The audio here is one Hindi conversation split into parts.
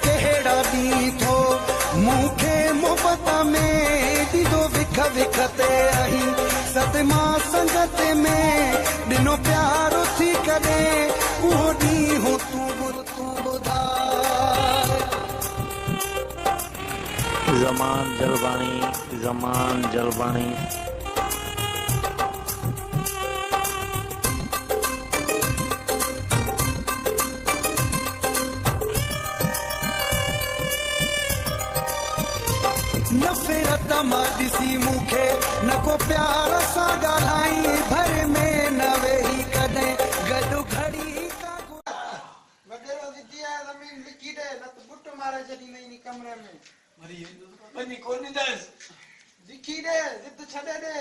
कहिड़ा ॾींहं थो मूंखे मोहबत में ॾिनो विख विख ते आहीं सतमा संगत में ॾिनो प्यारो थी करे उहो ॾींहुं तूं ॿुधाए ज़मान जलबाणी नफ़रत मां ॾिसी मूंखे न को प्यार सां ॻाल्हाई भर में न वेही कॾहिं गॾु घड़ी वॾेरो विधी आहे ज़मीन लिखी ॾे न त बुट मारे छॾींदई इन कमरे में वञी कोन ॾींदासीं लिखी ॾे ज़िद छॾे ॾे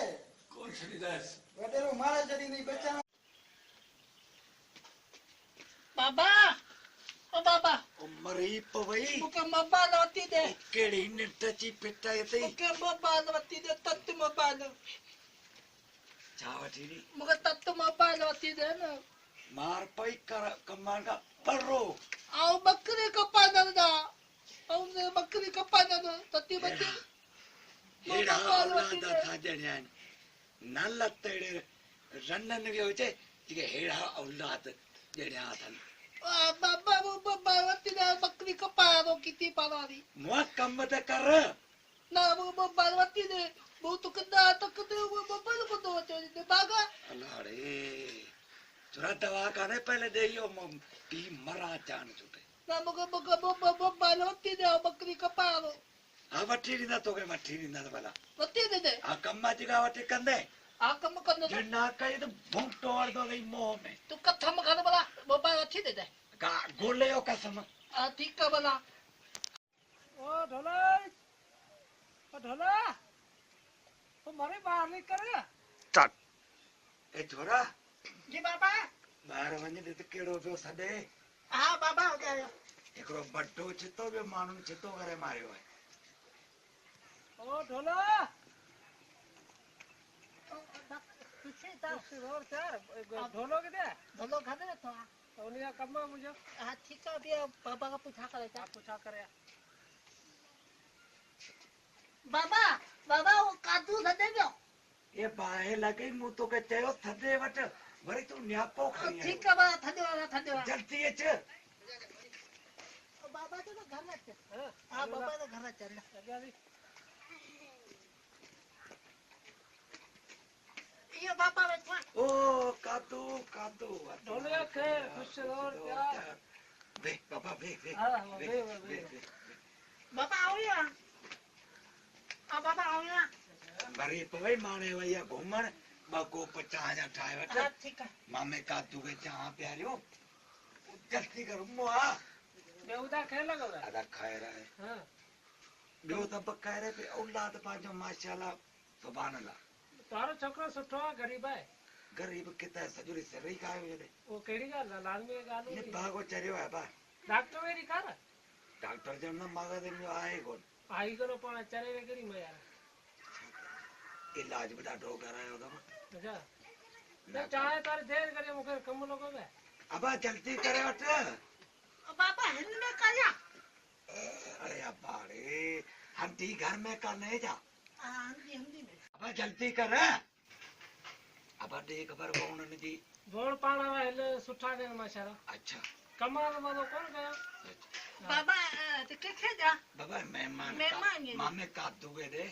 कोन छॾींदासीं वॾेरो मारे छॾींदई बचा बाबा ओ बाबा मरी पवई मूंखे मोबाइल वठी ॾे कहिड़ी निट अची पिटाए अथई मूंखे मोबाइल वठी ॾे तत मोबाइल छा वठी ॾी मूंखे तत मोबाइल वठी ॾे न मार पई कर कमाण खां परो ऐं बकरी कपाईंदा ऐं बकरी कपाईंदा तती बची हेड़ा औलाद था ॼणिया आहिनि न लत अहिड़े रननि वियो हुजे जेके हेड़ा औलाद ॼणिया अथनि बाबा बाबा वठी ॾे बकरी कपाया थो किती पारारी मुआ कम त कर न मोबाइल वठी ॾे वो तो कितना तक तो वो मोबाइल को दो दे बागा अलाड़े थोड़ा दवा काने पहले दे यो टी मरा जान छुटे ना मूंखे मोबाइल वठी ॾे बकरी कपाया थो हा वठी ॾींदा तोखे वठी ॾींदा भला वठी ॾे हा कम जेका वठी कंदे हा कम कंदो जे ना कई त भूंटो वरदो वई मोह में तू कथम कर भला मोबाइल वठी ॾे का गोले यो कसम हा ठीक है भला ओ ढोला तो मारे बाहर नहीं करे चट ए छोरा जी बाबा बाहर वञे त केड़ो पियो सॾे हाँ बाबा हो गया हिकिड़ो बड्डो छितो ॿियो माण्हुनि छितो करे मारियो आहे ओ ढोला ढोलो किथे ढोलो खाते तो उनका कम है मुझे हाँ ठीक है अभी बाबा का पूछा करे बाबा बाबा वो कादू थदे पियो ये बाहे लगे मूं तोखे चयो थदे वट वरी तूं न्यापो खणी आयो ठीक है बाबा थदे वाला जल्दी अच बाबा तो घर में थे हां बाबा तो घर में चल ये बाबा बैठा ओ कादू कादू ढोलिया के खुश रहो प्यार बे बाबा बे हां बे बाबा आओ या बाबा आओ या मरी पवई माने वया घुमण ब कोप चांहि ठाहे वठ हां ठीक है मामे कादू के चाह प्यारियो जल्दी कर मुआ बेउदा खे लगो अदा खैर है हां ॿियो त बकायरे पे औलाद पंहिंजो माशाल्लाह सुभान अल्लाह तारो छोकरो सुठो आहे गरीब आहे गरीब किथे सॼी सरी खायो जॾे वो केड़ी ॻाल्हि आहे लाज़मी ॻाल्हि ने भागो चरियो आहे बा डॉक्टर वेरी कार डॉक्टर जो न मगज में आहे कोन आई करो पण चरे वेकरी में यार इलाज भी ॾाढो करायो अथव अच्छा तो चाहे तार देर करे मुखे कम लोगो में अबा जल्दी करे वठ बाबा हिंद में काया अरे अबाड़े हंडी घर में का ले जा हिंदी में अबा जल्दी कर अबा दे खबर कोन जी बोल पाना हल सुठा ने माशाल्लाह अच्छा कमाल वालो कौन गया बाबा तो किथे जा बाबा मेहमान मेहमान ये मामे का दुगे दे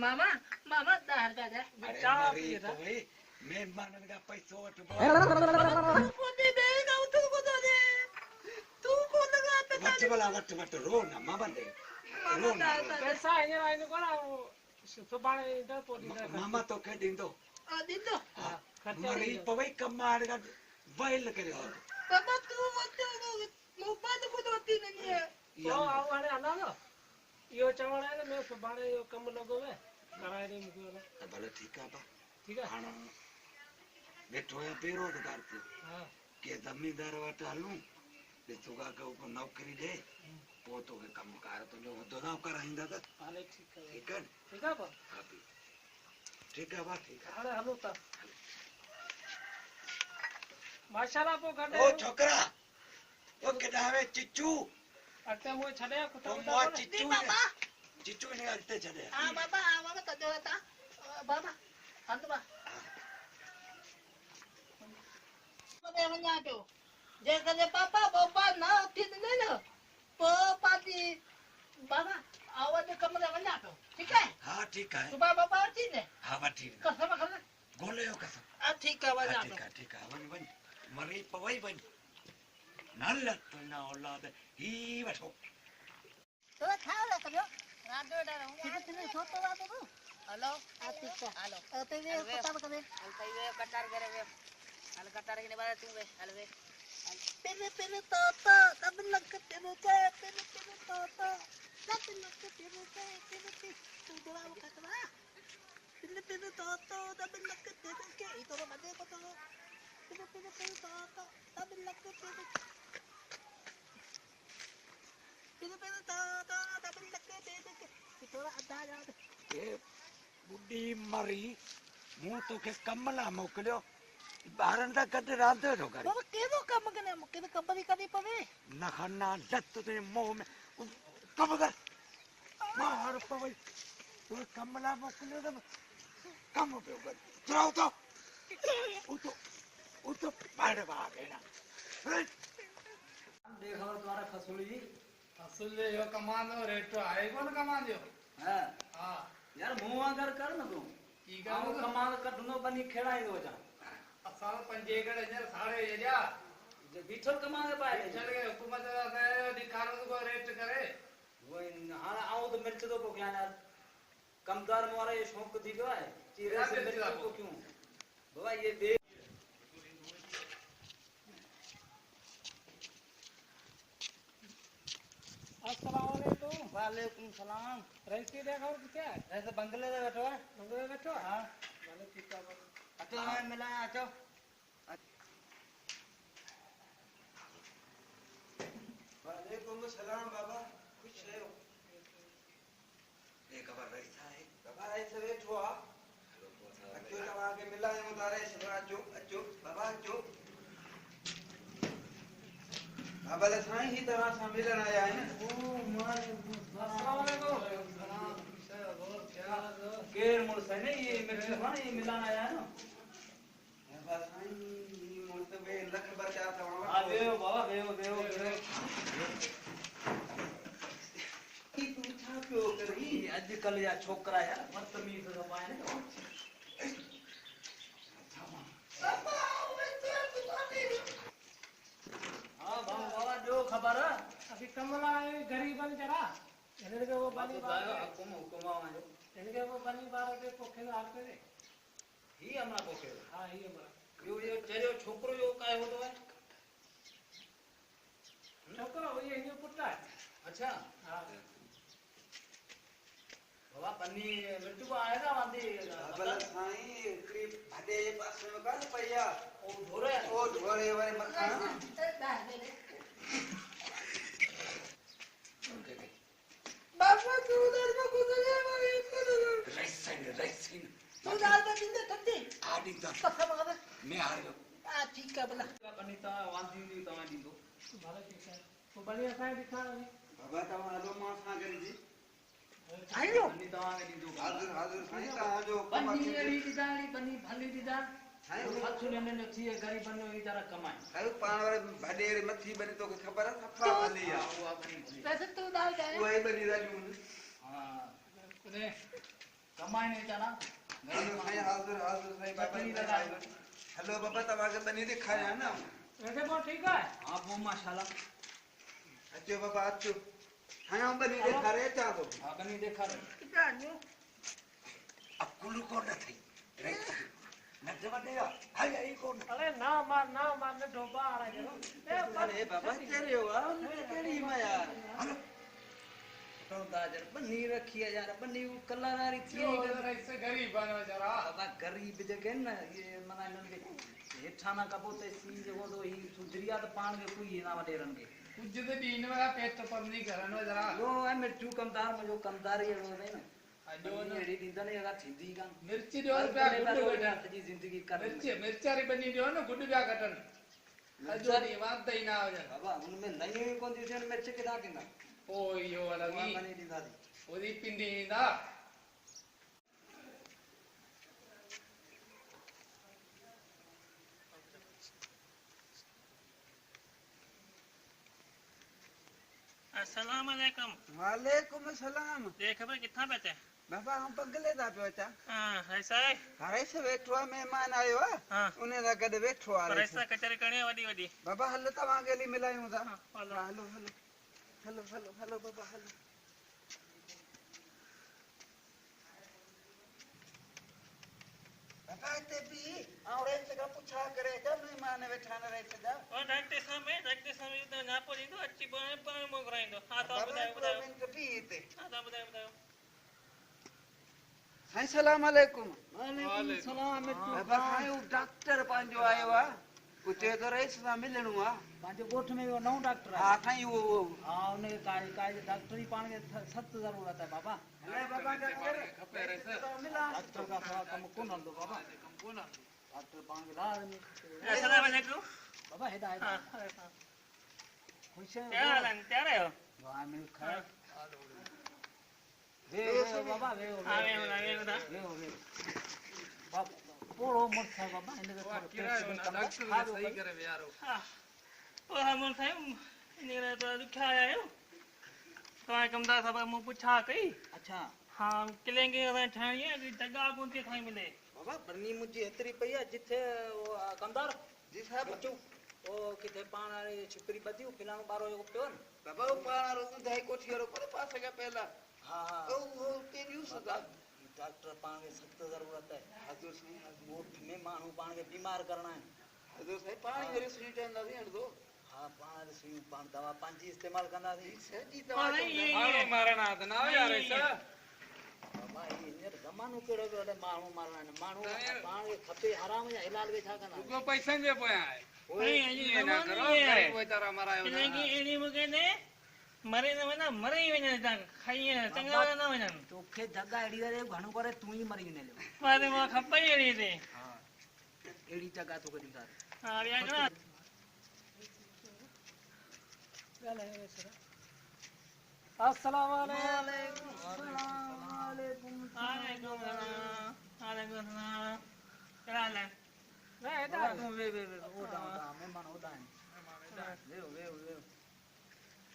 मामा मामा 10 रुपया दे अरे चाह मरी पिए था पवई मेहमान का पैसो वठ तू को दे देगा तू को दे तू को लगा पे वठ भला वठ रो ना मामा दे रो ना पैसा आने आने को ना सुबाने इधर पोदी मामा तो कह दींदो आ दीदो मरी पवई कमाड़ का वैल करे बाबा तू मत मोबाइल को दोती नहीं है तो आओ आने आना लो यो चवण है मैं सुबाने यो कम लगो वे कराए दे मुके भले ठीक है बा ठीक है हां बैठो है बेरोजगार थे हां के जमींदार वट हलूं ॾिसोगा के ऊपर नौकरी दे पो तो के कम कार तो जो दो ना कराइंदा त हाले ठीक है ठीक है बा हाँ ठीक है बा ठीक है अरे हलो ता माशाल्लाह पो गडे ओ छोकरा ओ केडावे चिचू अटे मो छडे कुत्ता ओ कुत्ता मो बोले। चिचू बाबा चिचू ने अगते छडे हां बाबा तजो था बाबा हंद बा मने वन्या पियो जे कदे पापा बाबा ना उठी ने न पापा दी बाबा आवाज कमरे वन्या पियो ठीक है हां ठीक है सुबह बाबा उठी ने हां बा ठीक कसम खले गोले हो कसम ठीक है वन्या ठीक पियो है ठीक है वन मरी पवई वन नल्ला तो ना औलाद ही बैठो तो खा ले करियो राडो डर हूं कितने छोटो रात हो हेलो ठीक है हेलो ते वे पता करे ते वे कटार करे वे हल कटार के बारे तू वे हल वे पेरे तो तब लग तेरे के पेरे तो तब लग तेरे के तू दोरा कटवा पेरे तो तब लग तेरे के ई तो बदे को तो पेरे तो तब लग तेरे के पेरे तो तब लग तेरे के थोड़ा अड्डा जा ए बुड्ढी मरी मुंह तो के कमला मोकलियो बारन दा गड रांधे तो कर बाबा केदो कम कने केदो कंपनी कदी पवे ना खाना लत ते मुंह में कम कर मार पवई तो कमला मोकलियो तो कम पे कर जाओ तो वो तो बाड़ बागे ना देखो तुम्हारा फसूली असल यो कमान दो रेट तो आए कोन कमान दियो है हां यार मुंह अगर कर न तू की गांव गाव कमाल कटनो बनी खेड़ाई दो जा असाल पंजे गड़े जर सारे ये जा जे बीठल कमाल पाए चल गए हुकूमत का दिखारो को रेट करे वो हां आओ तो मिर्च दो को क्या यार कमदार मोरा ये शौक थी गयो है चीरे से मिर्च को क्यों बाबा ये दे अस्सलाम वालेकुम वालेकुम सलाम रईसी देखो क्या है ऐसे बंगले में बैठो है मंगले बैठो हां माने ठीक है अचो हमें मिला अचो वालेकुम सलाम बाबा खुश रहो एक बार रहता है बाबा ऐसे बैठो आप अचो तवा के मिला है उतारे से अचो अचो बाबा अचो बाबा ले साईं ही तरह से मिलन आया है ना अस्सलाम वालेकुम केर मुड़ से नहीं ये मिर्च हां ये मिलाना आया है ना बाबा साईं ही मुर्ते में लख बचा था आ देओ बाबा देओ की तू छा क्यों करी आजकल या छोकरा यार बदतमीज हो पाए ना हां बाबा जो खबर है अभी कमला है गरीबन जरा इनके वो बनी बात हुकुम आवाजो इनके वो बनी बात के पोखे हाल करे ही हमरा कोके हां ये बा यो चलो छोकरो यो काय होतो है छोकरो ये न्यू पुट्टा है अच्छा हां बाबा पन्नी मिर्च को आएगा वांदी बाबा साईं करीब भडे पास में कान पया ओ धोरे ओ ढोरे वाले मखा बाबा तू उधर में गुजरे मैं राइसिंग तू दाल में दिन ठंडी आड़ी दा कसम खा मैं आ रहा आ ठीक है बोला पन्नी ता वांदी दी ता दी दो भले ठीक है तो बढ़िया साइड दिखा रही बाबा तवा आलो मां सा करी जी आयो पन्नी ता दी दो हाजिर हाजिर साईं तहां जो पन्नी री दी दाली पन्नी भली दी दा साईं हथु ने ने थी गरीब बनो ई जरा कमाए साईं पाण वाले भडे रे मथी बने तो के खबर है सफा भली है वो अपनी वैसे तू दाल जाए वही बनी राजू हां ने कमाए नहीं जाना साईं हाजिर हाजिर साईं बाबा पन्नी लगा हेलो बाबा तवा के बनी दिखाया है ना वैसे बहुत ठीक है हां वो माशाल्लाह अचो बाबा अचो हाँ बनी दिखा रहे चा तो हां पन्नी देखा रे कितना न्यू अब कुल को न थी राइसिंग न जब देगा हाय आई कौन अरे ना मार ने डोबा आ रहा है अरे बाबा तेरे हो तेरी में यार तो दाजर पन्नी रखी है यार पन्नी वो कलर आ रही थी ऐसे गरीब बनो जरा बाबा गरीब जगह न ये मना इनन के ये ठाना का बोते सी जगह तो ही सुधरिया तो पान के कोई ना वडेरन के कुछ जो दीन वाला पेट तो पर नहीं करनो जरा यो है मिर्चू कमदार में जो कमदार ये वो है ना जो जो एडी दीदा ने अगर थींदी का मिर्ची जो रुपया गुड बेटा जी जिंदगी कर मिर्ची री बनी जो ना गुड ब्या कटन अजो नी वांदा ही ना हो जा बाबा उनमें नई कंडीशन मिर्च किदा किंदा ओ यो लगी मने दी ओदी पिंडी दा अस्सलाम वालेकुम। वालेकुम सलाम। ये खबर कितना बैठे? बाबा हम बंगले दा पहुंचा। हाँ ऐसा है। घरे से वेठो आहे, मेहमान आयो आहे। हाँ। उन्हें दा गड वेठो आहे। पर ऐसा कचरे करने वाली वाली। बाबा हलो तव्हां गेली मिलायूं था। हाँ, hello. Hello hello hello hello hello बाबा हलो। बाबा इते भी आवड़े जगह पुछा करे जा मेहमान वेठा न रहे जा। और डॉक्टर साहब तो ना पड़ी तो अच्छी बने पर मोगराई दो। हाँ तो बाबा बताओ हिकिड़ो बताओ। मिंट भी इते। हाँ तो बताओ। साईं सलाम अलैकुम। वालेकुम सलाम मिट्टू बाबा साईं वो डॉक्टर पंहिंजो आयो आहे। उते तो रईस सां मिलणो आहे। पांच गोठ में वो नौ डॉक्टर हा साईं वो हां उन्हें काय डॉक्टर ही पाण के सख्त जरूरत है बाबा अरे बाबा डॉक्टर खपे रे सर डॉक्टर का थोड़ा कम कोन हलदो बाबा कम कोना डॉक्टर पाण के लाज में अस्सलाम वालेकुम। बाबा हेदा हेदा हाँ हाँ। खुश है क्या हाल है? क्या रहे हो? दुआ में खैर वे बाबा वे हाँ वे बता। वे बाबा पोरो मत था बाबा इनके वा किरायो ना डॉक्टर ने सही करे यारो हाँ। वो हम उन साइम इन्हें तो दुखा आया है। तो आई कमदार साहब मुझे पूछा कहीं। अच्छा हाँ किलेंगे अगर ठाणिए कि जगह कौन सी खाई मिले। बाबा बरनी मुझे हेतरी पई है जिथे वो कमदार जी साहब बच्चो ओ किथे पाण वाली छिपरी बदी फिलहाल बारो यो पियो न बाबा वो पाण ॿुधाई कोठी वारो कोन पास गया पहला हां हां ओ वो तेरियूं सदा डॉक्टर पाण के सख्त जरूरत है हजूर साईं गोठ में माण्हू पाण के बीमार करना है हजूर साईं पाणी वरी सुई चवंदासीं हण दो हाँ पाण सुई पाण दवा पंहिंजी इस्तेमाल कंदासीं सजी और दवा ये मारो मारना त ना यार ऐसा बाबा ये हींअर ज़मानो कहिड़ो पियो हले माण्हू मारणा आहिनि माण्हू पाण खे खपे हराम जा इलाज वे छा कंदा रुको पैसे जे पोया है नहीं ये ना करो गरीब बेचारा मरायो किलेंगे ना एनी मुके ने मरे न वना मरे ही वना तंग खाइए चंगा न वना। तोखे जॻह अहिड़ी करे घणो करे तूं ई मरी वञे मारे मां खपई एड़ी ते। हाँ अहिड़ी जॻह तोखे ॾींदासीं हाँ बिया करा। अस्सलाम वालेकुम वालेकुम वालेकुम सलाम। वालेकुम सलाम। क्या हाल है? वे ओदा मेहमान ओदा आहिनि वे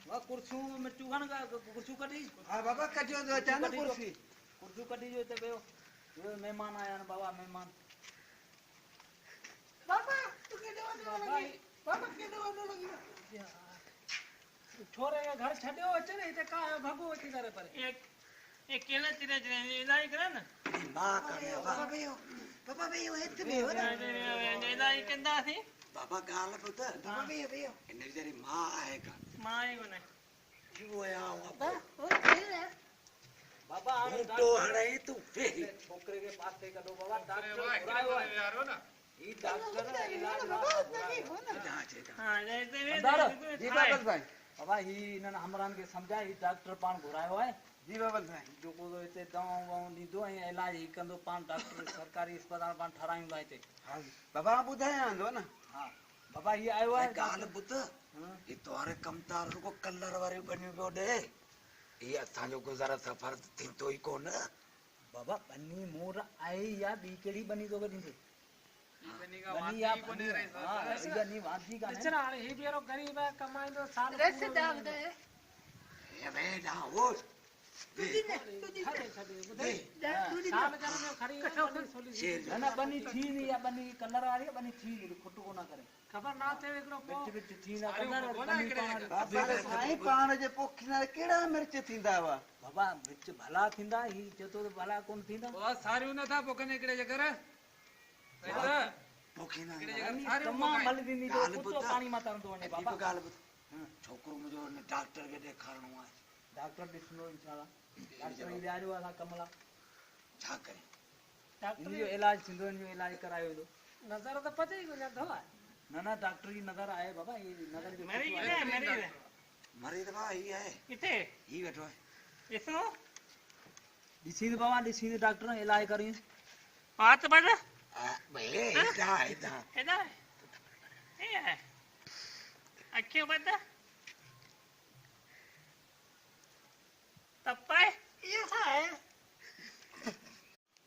वाह कुर्सियूं मिट्टू खण कुर्सियूं कढी हा बाबा कढियो तो अचानक कुर्सी कुर्सियूं कढी जो हिते वियो वे महिमान आया आहिनि बाबा महिमान बाबा तू केॾे वञो लगी बाबा केॾे वञो लगी छोरे के घर छॾियो अचे न हिते का भॻो अची करे पर एक केले चिरे चिरे इलाज करे न। मां करे बाबा भैया हिते भी हो इलाज कंदा थी। बाबा गाल ॿुध बाबा भैया इन जरी मां आहे का मां ही कोने। क्यों आया बाबा हाणे तो हणे तू वेही छोकरे के पास से कढो बाबा अरे डॉक्टर वाह घुरायो आहे यारो ना ई डॉक्टर इलाज घुरायो हाँ जैसे वे जी बाबा भाई बाबा ही इन्हनि हमरान खे सम्झाए ही डॉक्टर पाण घुरायो आहे जी बाबा भाई जेको हिते दवाऊं ववाऊं ॾींदो ऐं इलाज ही कंदो पाण डॉक्टर सरकारी अस्पताल पाण ठारायूं था हिते हां बाबा ॿुधायां थो न हा बाबा ही आयो आहे गाल ॿुध ही तोरे कमतार रुको कलर वारी बनियो पियो ॾे ही असांजो गुज़ारा सफ़र थींदो ई कोन बाबा बनी मोर आहे या ॿी कहिड़ी बनी तोखे ॾींदे बनी का बनी या वादी कोने रे हा ही बनी वादी कान्हे बेचारा हाणे ही बेरो गरीब है कमाईंदो साल रस दाग दे ये बेटा वो साल जन में खड़ी है सोली शेर न न बनी थी नी या बनी कलर वारी आहे, बनी थी नी खुट कोन करे खबर ना थे एकरो को विच विच थी ना कलर बनी पाण बाबा साईं पाण जे पोखिना कहिड़ा मिर्च थींदा हुआ बाबा विच भला थींदा ही चतो त भला कोन थींदा बहुत सारी न था पोकने केड़े जगह ऐसा पोखिना केड़े जगह सारी तमाम भली थींदी तो गाल कुतो ॿुध। पाणी मां तरंदो वञे बाबा गाल ॿुध छोकिरो मुंहिंजो हिन डॉक्टर खे ॾेखारिणो आहे डॉक्टर ॾिसंदो इंशाल्लाह डॉक्टर खे ॾियारियो आहे असां कमला छा करे डॉक्टर इनजो इलाज थींदो इनजो इलाज करायो वेंदो नजर तो पते ही कोन दवा न न डॉक्टर जी नज़र आहे बाबा ये नज़र जो मेरी सुठो किथे आहे। है मेरी मरी दफ़ा ही आहे किथे ही वेठो आहे इसो ॾिसींदो बाबा ॾिसींदो डॉक्टर इलाज करियूं हाथ बड़ भले हितां हितां हेदा ये है अखे बता तप्पा ये है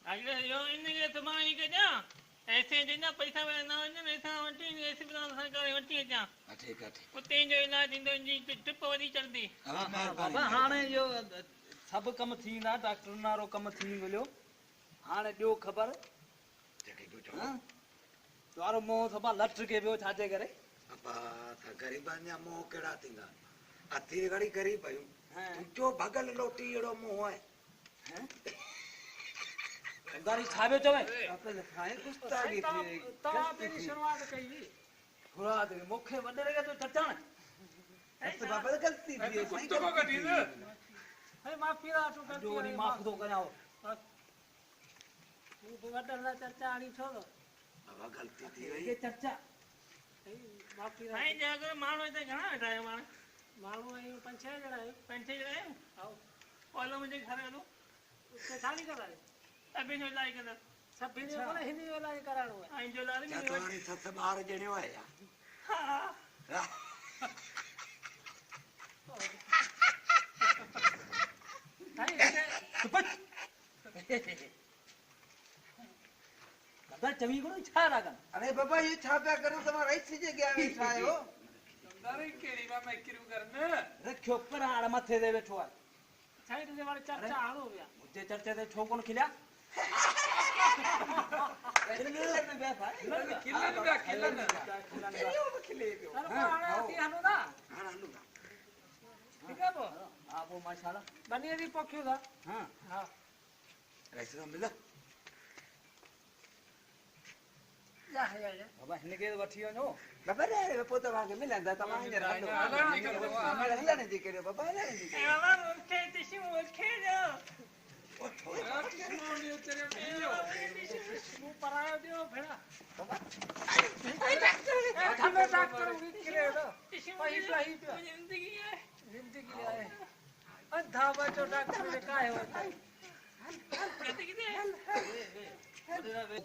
अगले यो इनके तुम्हारी के जा ऐसे देना पैसा ना वञे ऐसा वठी ऐसे बिना सरकार वठी अचा ठीक है ठीक उते जो इलाज इंदो जी ट्रिप वरी चलदी बाबा हाणे जो सभु कम थींदा डॉक्टर नारो कम थी मिलियो हाणे ॾियो ख़बर जके जो चो द्वारो मोह सभा लट के वियो छाजे करे अबा था गरीबान जा मोह केड़ा थींदा अथी घड़ी गरीब आयूं हाँ। जो भगल लोटी एड़ो मोह है दारी छा पियो चवे आपने खाए कुछ ताली थी तवा तेरी शुरुआत कई हुई थोड़ा दे मूंखे वॾे रे तो चटण बस बाबा गलती थी है कुछ तो गटी न है माफी रा तू कर जो वरी माफ़ थो कयां तू वडर ला चर्चा आनी छो बाबा गलती थी ये वई चर्चा माफी रा हाय जागर माणो इते घणा बैठा है माणो आयो 5-6 जणा है 5-6 जणा है आओ ओलो मुझे घर हलो उससे खाली करा अभी जो इलाज कर सब भी को हिंदी में इलाज कराणो है आई जो इलाज में चतवाणी सत बार जणियो है हां दादा चवी को छा रागन अरे बाबा ये छा पिया करो तुम्हारा ऐसी जगह में छायो दारी केड़ी बा मैं किरू करन रखियो पर हाड़ मथे दे बैठो है साइड से वाले चर्चा आणो गया मुझे चर्चे ते छो कोन खिल्या किलन बा खिले पियो अरे आणे ती हनो ना हां लूगा ठीक है वो हां वो माशाल्लाह बनिए दी पोखियो था हां हां ऐसे मिला या है बाबा हिनके वठी वञो बाबा रे पोता भागे मिलंदा तमाम जरा हमारे हलने जी करे बाबा हलने जी ए बाबा उनके दिशि में खेल वो पराया दियो भेड़ा हमें डॉक्टर विक्रे दो पैसा ही पे जिंदगी है अंधा बच्चो डॉक्टर ने काहे होता है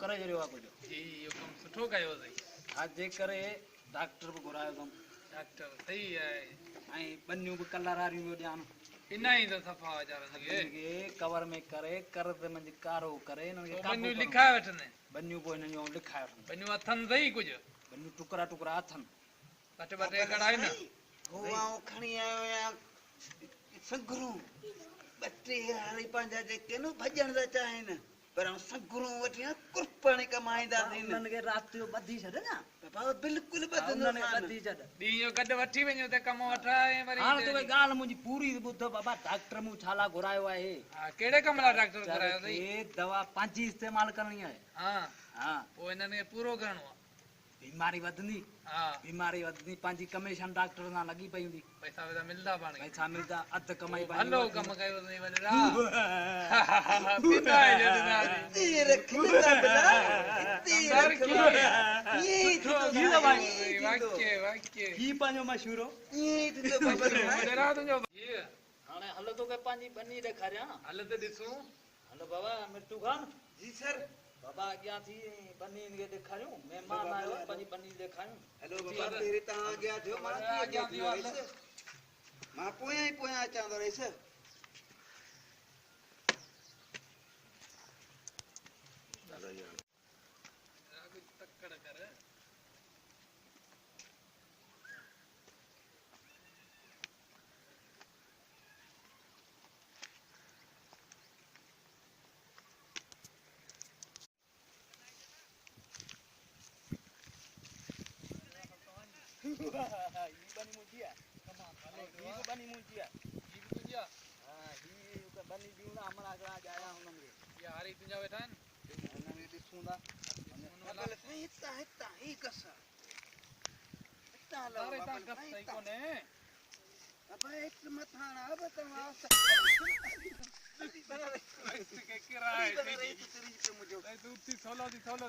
करे जरियो आपो जो यो कम सुठो कयो सही आज जे करे डॉक्टर भी घुरायो कम डॉक्टर सही है आई बन्नियूं भी कलर वारियूं पियो ॾियान इना ही तो सफा जार लगे इनके कवर में करे कर्द मंझि कारो करे इनके बन्यू लिखा वठने बन्नियूं पोइ इन्हनि जो लिखायो अथनि बन्यू अथन सही कुछ बन्नियूं टुकड़ा टुकड़ा अथनि बटे बटे कढ़ाई न होवाओ खणी आयो या संगरू बटे हाली पंजा जेके न भजण दा चाहन पर संगरू वठी कुर्बानी कमाईंदा थीन उन्हनि खे राति जो ॿधी छॾ न बाबा बिल्कुल बदन उन्हनि खे ॿधी छॾ डी यो गड वठी वञो त कम वठाए वरी हाणे तोखे ॻाल्हि मुंहिंजी पूरी ॿुध बाबा डॉक्टर मूं छाला घुरायो आहे हां केड़े कम ला डॉक्टर करायो सही ये दवा पंहिंजी इस्तेमाल करणी आहे हां हाँ ओ इन्हनि खे पूरो करणो आहे बीमारी वधंदी हां बीमारी वधंदी पंहिंजी कमीशन डॉक्टर सां लॻी पई हूंदी पैसा वैसा मिलदा पाणी पैसा मिलंदा अधु कमाई हलो कम कयो सही वञा पिता है जदना ये रखी तबला अंदर की ये तो भाई वाक्य वाक्य की पंहिंजो मशहूर हो ये तो बाबा मजरा तुंहिंजो ये हाणे हलो तोखे पंहिंजी बनी ॾेखारियां न हल त ॾिसूं हलो बाबा मिट्टू खान जी सर बाबा अॻियां थी बनी खे ॾेखारियूं महिमान आयो आहे पंहिंजी बनी ॾेखारियूं हेलो बाबा तेरे ता आ गया थियो मां आ गया थियो मां पोयां ही पोयां अचां तो रहीस चलो यार तक्कड़ कर ये बनी मुंहिंजी आहे ये बनी मुंहिंजी आहे ये भी तुझा हाँ ये बनी ॾियूं न हमारा अॻियां आया हुननि खे ये हारी तुझा बैठा न हुननि खे ॾिसूं था बाबा सही हिता ही कसा हिता लो अरे ता बाबा कस सही कोने बाबा एक मथाना अब तमा के किराए मुझे तू ती सोलो दी बाबा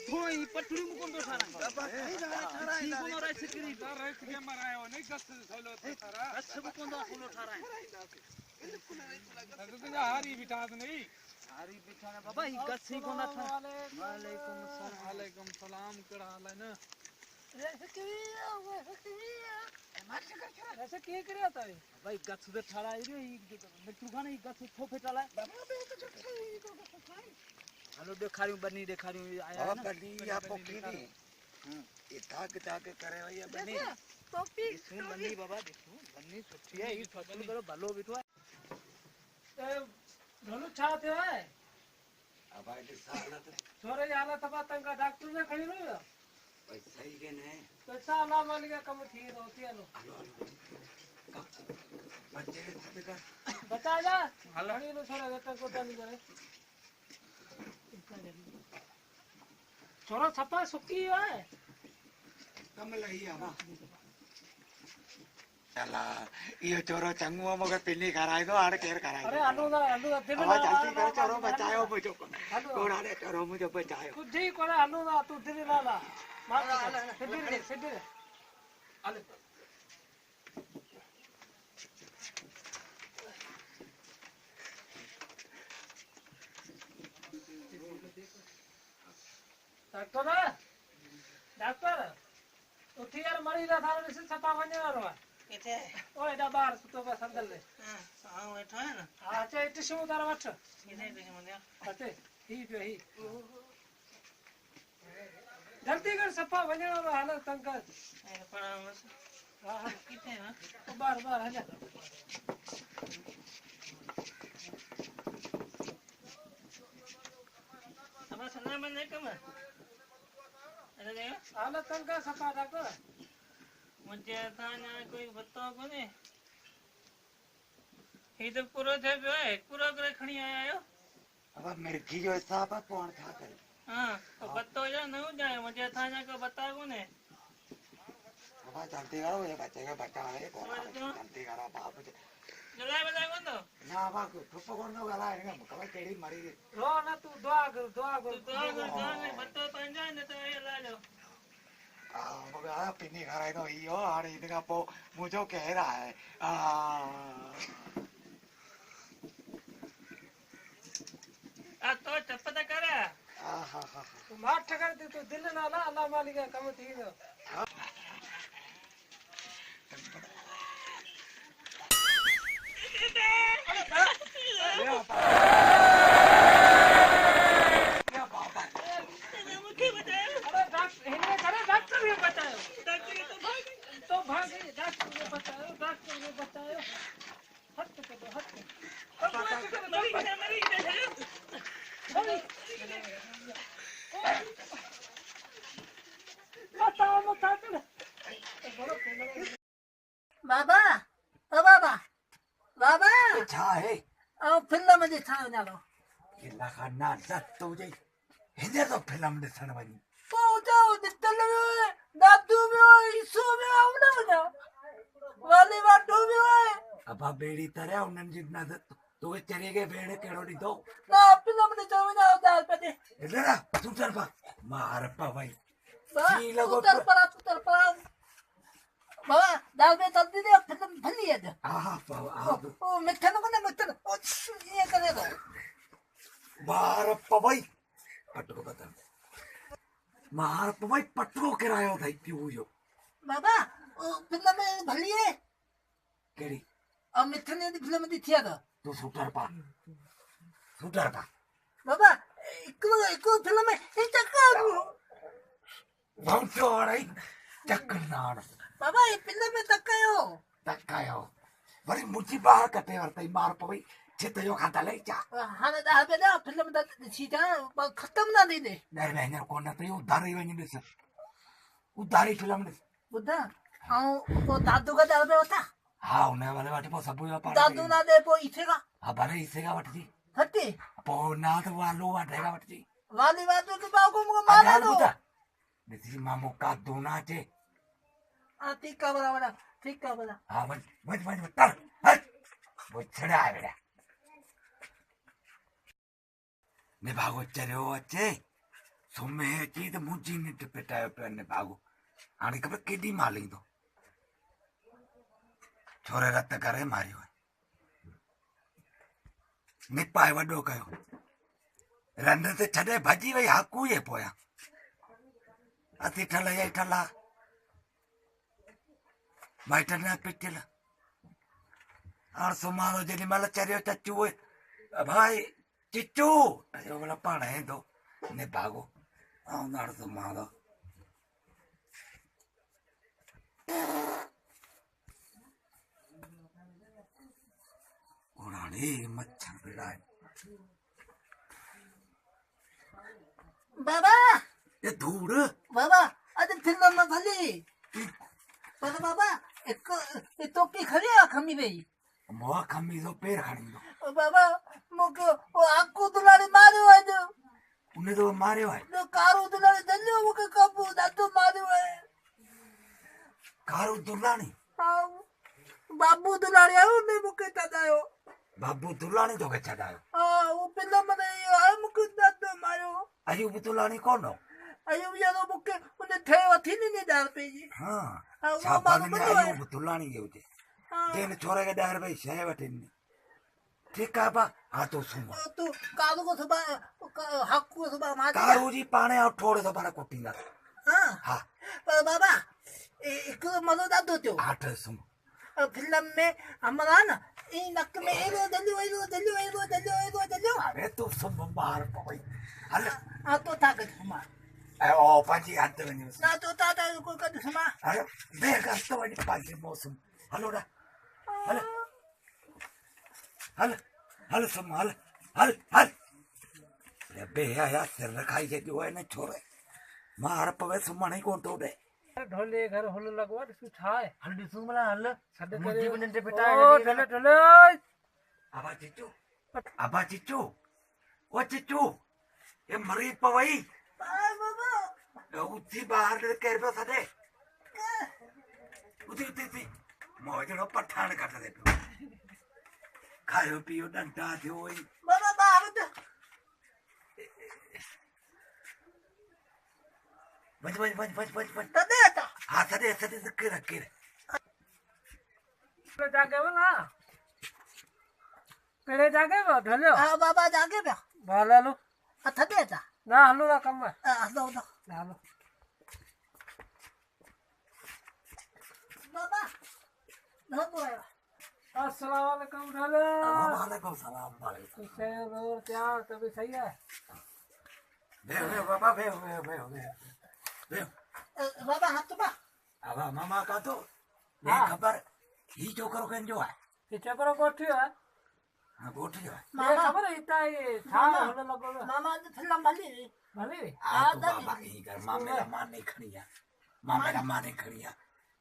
थोड़ी पटड़ी मुकोन तो सारा बाबा सही ठारा ठीक होनो रे सिकरी तार रेस के मरायो नहीं कस सोलो तो सारा रस मुकोन तो फुलो ठारा तो तुझा हारी बिठा नहीं हारी बिठाने बाबा ही गसी कोन था वालेकुम सलाम वालेकुम सलाम कड़ा हाल है ना ऐसे किए करे था भाई गछ दे ठाड़ा रे मिट्टू खाने गछ थोपे ठाड़ा हेलो देखा रही हूं बनी देखा रही हूं आया बाबा ना बनी या पोखरी ये ताक करे भैया बनी सुन बनी बाबा देखो बनी सुठी है ई फसल करो भलो बिठो ए धनु छाते है अब आई साला तो छोरे आला तबा तंगा डॉक्टर ने खड़ी लो भाई सही के नहीं पैसा ना मान लिया कम थी होती है लो बच्चे के साथ का बता जा खड़ी लो छोरा बेटा को नहीं करे छोरा छपा सुकी है कम लही आवा चला ये चोरो चंगुआ मगे पिन्नी कराई दो आड़ केर कराई अरे आलू दा दिल आवा जल्दी कर चोरो बचायो मुझे कोड़ा ने चोरो मुझे बचायो तू जी कोड़ा आलू दा तू दिल ला ला मार सिद्धि आले डॉक्टर उठी यार मरी दा थारे से छपा वने वालो है किथे ओए दा बाहर सुतो बस अंदर ले हां बैठो है ना हां चे टिशू उतार वठ किथे किथे मुंडिया अते ही पे ही जल्दी कर छपा वने वालो हाल तंग ए पड़ा बस हां किथे ना बाहर बाहर है अब सना बने कम अरे देख हाल तंग छपा डॉक्टर मुझे था ना कोई बताओ कोने ये तो पूरा थे है पूरा करे खणी आया यो अब मिर्ची जो हिसाब है कौन खा करे हां तो बताओ या न हो जाए मुझे था ना को बताओ कोने अब जल्दी करो ये बच्चे के बच्चा है कौन जल्दी करो बाप जी जला बता कौन तो ना बाप ठुप कौन नो गला है मुकवा केड़ी मरी गई रो ना तू दुआ कर तो बताओ पंजा ने तो ये ला लो मगा पिन्नी कराई दो यो आड़ इनका पो मुझे कह रहा है आ तो चपता करे तू मार ठकर दे तो दिल ना ला अल्लाह मालिक कम थी दो मुझे बताओ अरे डॉक्टर इन्हें करे डॉक्टर ने बताया डॉक्टर ये तो भाग गई डॉक्टर ने बताया हट के दो हट के मरी बताओ बता कर बाबा ओ बाबा बाबा अच्छा है आओ फिल्म में दिखा ना लो ये लगा ना सत तुझे हिंदे तो फिल्म दिखने वाली तो जाओ दिल में दादू में ईसु में आओ ना बना वाली बात में है अब बेड़ी तरह उन्हें जितना तो चले गए बेड़े केड़ो दी दो ना फिल्म में जाओ ना दाल पे दे इधर आ तू चल पा मार पा भाई जी लगो तू तर पर बाबा दाल में जल्दी दे फिल्म भली है आहा ओ मिठन को ना मिठन ओ ये करे दो मार पा भाई पटको बता मार पा भाई पटको करायो था क्यों यो बाबा ओ फिल्म में भली है केड़ी और मिठन ने फिल्म दी थी था तू शूटर पा बाबा इको फिल्म में ये चक्कर बहुत चोड़ाई चक्कर नाड़ बाबा ये फिल्म में तक्कायो बड़ी मुझी बाहर कटे वरते मार पा भाई चित्त जो खाता ले जा हाने दाल पे ना फिल्म दा सीधा खत्म ना दी दे नहीं नहीं कौन ना तो उधारी वहीं दिस उधारी फिल्म दिस बुद्धा आओ वो दादू का दाल पे होता हाँ उन्हें वाले बाटे पो सब यो पार दादू ना दे पो इसे का हाँ भले इसे का बट जी हट्टी पो ना तो वालो बाटेगा बट जी वाली बात के बाबू को मुझे मारा आधार दो बुता दिसी मामू का दोना चे ठीक का बड़ा ठीक का बड़ा हाँ बच तर हट वो छड़ा है बेटा ने भागो चलो अच्छे सुमे चीज मुझी ने टिपटायो पे ने भागो आने कब केडी माली दो छोरे रत करे मारियो निपाय वडो कयो रंड ते छडे भजी वई हाकू ये पोया अति ठला ये ठला माइटर ने पिटिल और सुमानो जेडी माला चरियो चच्चू हुए भाई चिच्चू अरे बोला पाना है तो ने भागो आओ नार सुमानो उन्होंने मच्छर बिड़ाए बाबा ये धूड़ बाबा अरे फिल्म में भली बाबा एक तो की खड़ी है खमी भाई मोह खमी तो पैर खड़ी दो बाबा मुको वो आकू दुलारी मारो है जो उन्हें तो मारे हुए तो कारू दुलारी दल्लो मुके कबू दादू मारो है कारू दुलानी हाँ बाबू दुलारी आयो ने मुके तदायो बाबू दुलानी तो के चढ़ायो हाँ वो फिल्म में आयो मुके दादू मारो अयुब दुलानी कौन हो आयो ये तो मुके उन्हें थे वथी नहीं डाल पे जी हाँ हाँ, वो शाबाश मानो ने बंदो है। अयुब दुलानी के उठे हाँ देन छोरे के डर भाई शहे वठे ने ठीक है बा हाँ तो सुनो तू कारू को सुबह हक को सुबह मार दिया। कारू जी पाने और थोड़े तो बड़ा कुटिंगा हाँ हाँ पर बाबा एक मनो दादू त्यो आठ सुनो फिल्म में हमारा ना ये नक में एलो दल्यो अरे तू सुन बाहर पड़ी अरे हाँ तो था कुछ सुमा ओ पाजी हाथ में नहीं ना तो था कोई कुछ सुमा अरे बेगा तो वाली पाजी मौसम हेलो रा हेलो हल हल सुन हल हल हल अरे बे यार सिर रखाई जे जो है ना छोरे मार पवे सुमा नहीं कौन तो दे ढोले घर होल लगवा तू छाए हल्दी सुमला हल छड मुट्ठी करे बने ते ओ पिटा ढोले ढोले आबा चिच्चू ओ चिच्चू ये मरी पवई उठी बाहर कर पे सदे उठी मोजड़ो पठान काट दे खायो पियो डंडा थियो ओई बाबा बाहर तो बच तदे था हाँ सदे कर जागे बोला तेरे जागे वो ढोले हाँ बाबा जाके बे बोला लो तदे था ना हल्लो ना कम है दो हल्लो बाबा दो आया अस्सलाम वालेकुम ढोले वालेकुम सलाम वालेकुम कैसे हो क्या तभी सही है बे बाबा बे बाबा हाथ बा अब मामा का तो हाँ। खबर ही जो करो कन जो है पीछे करो कोठी है हाँ गोठ जो है ये मामा खबर है इतना ये था मामा। होने लगो मामा ने फिल्म भली भले आ तो बाबा ही कर माँ मेरा माँ नहीं खड़ी है माँ मेरा माँ नहीं खड़ी है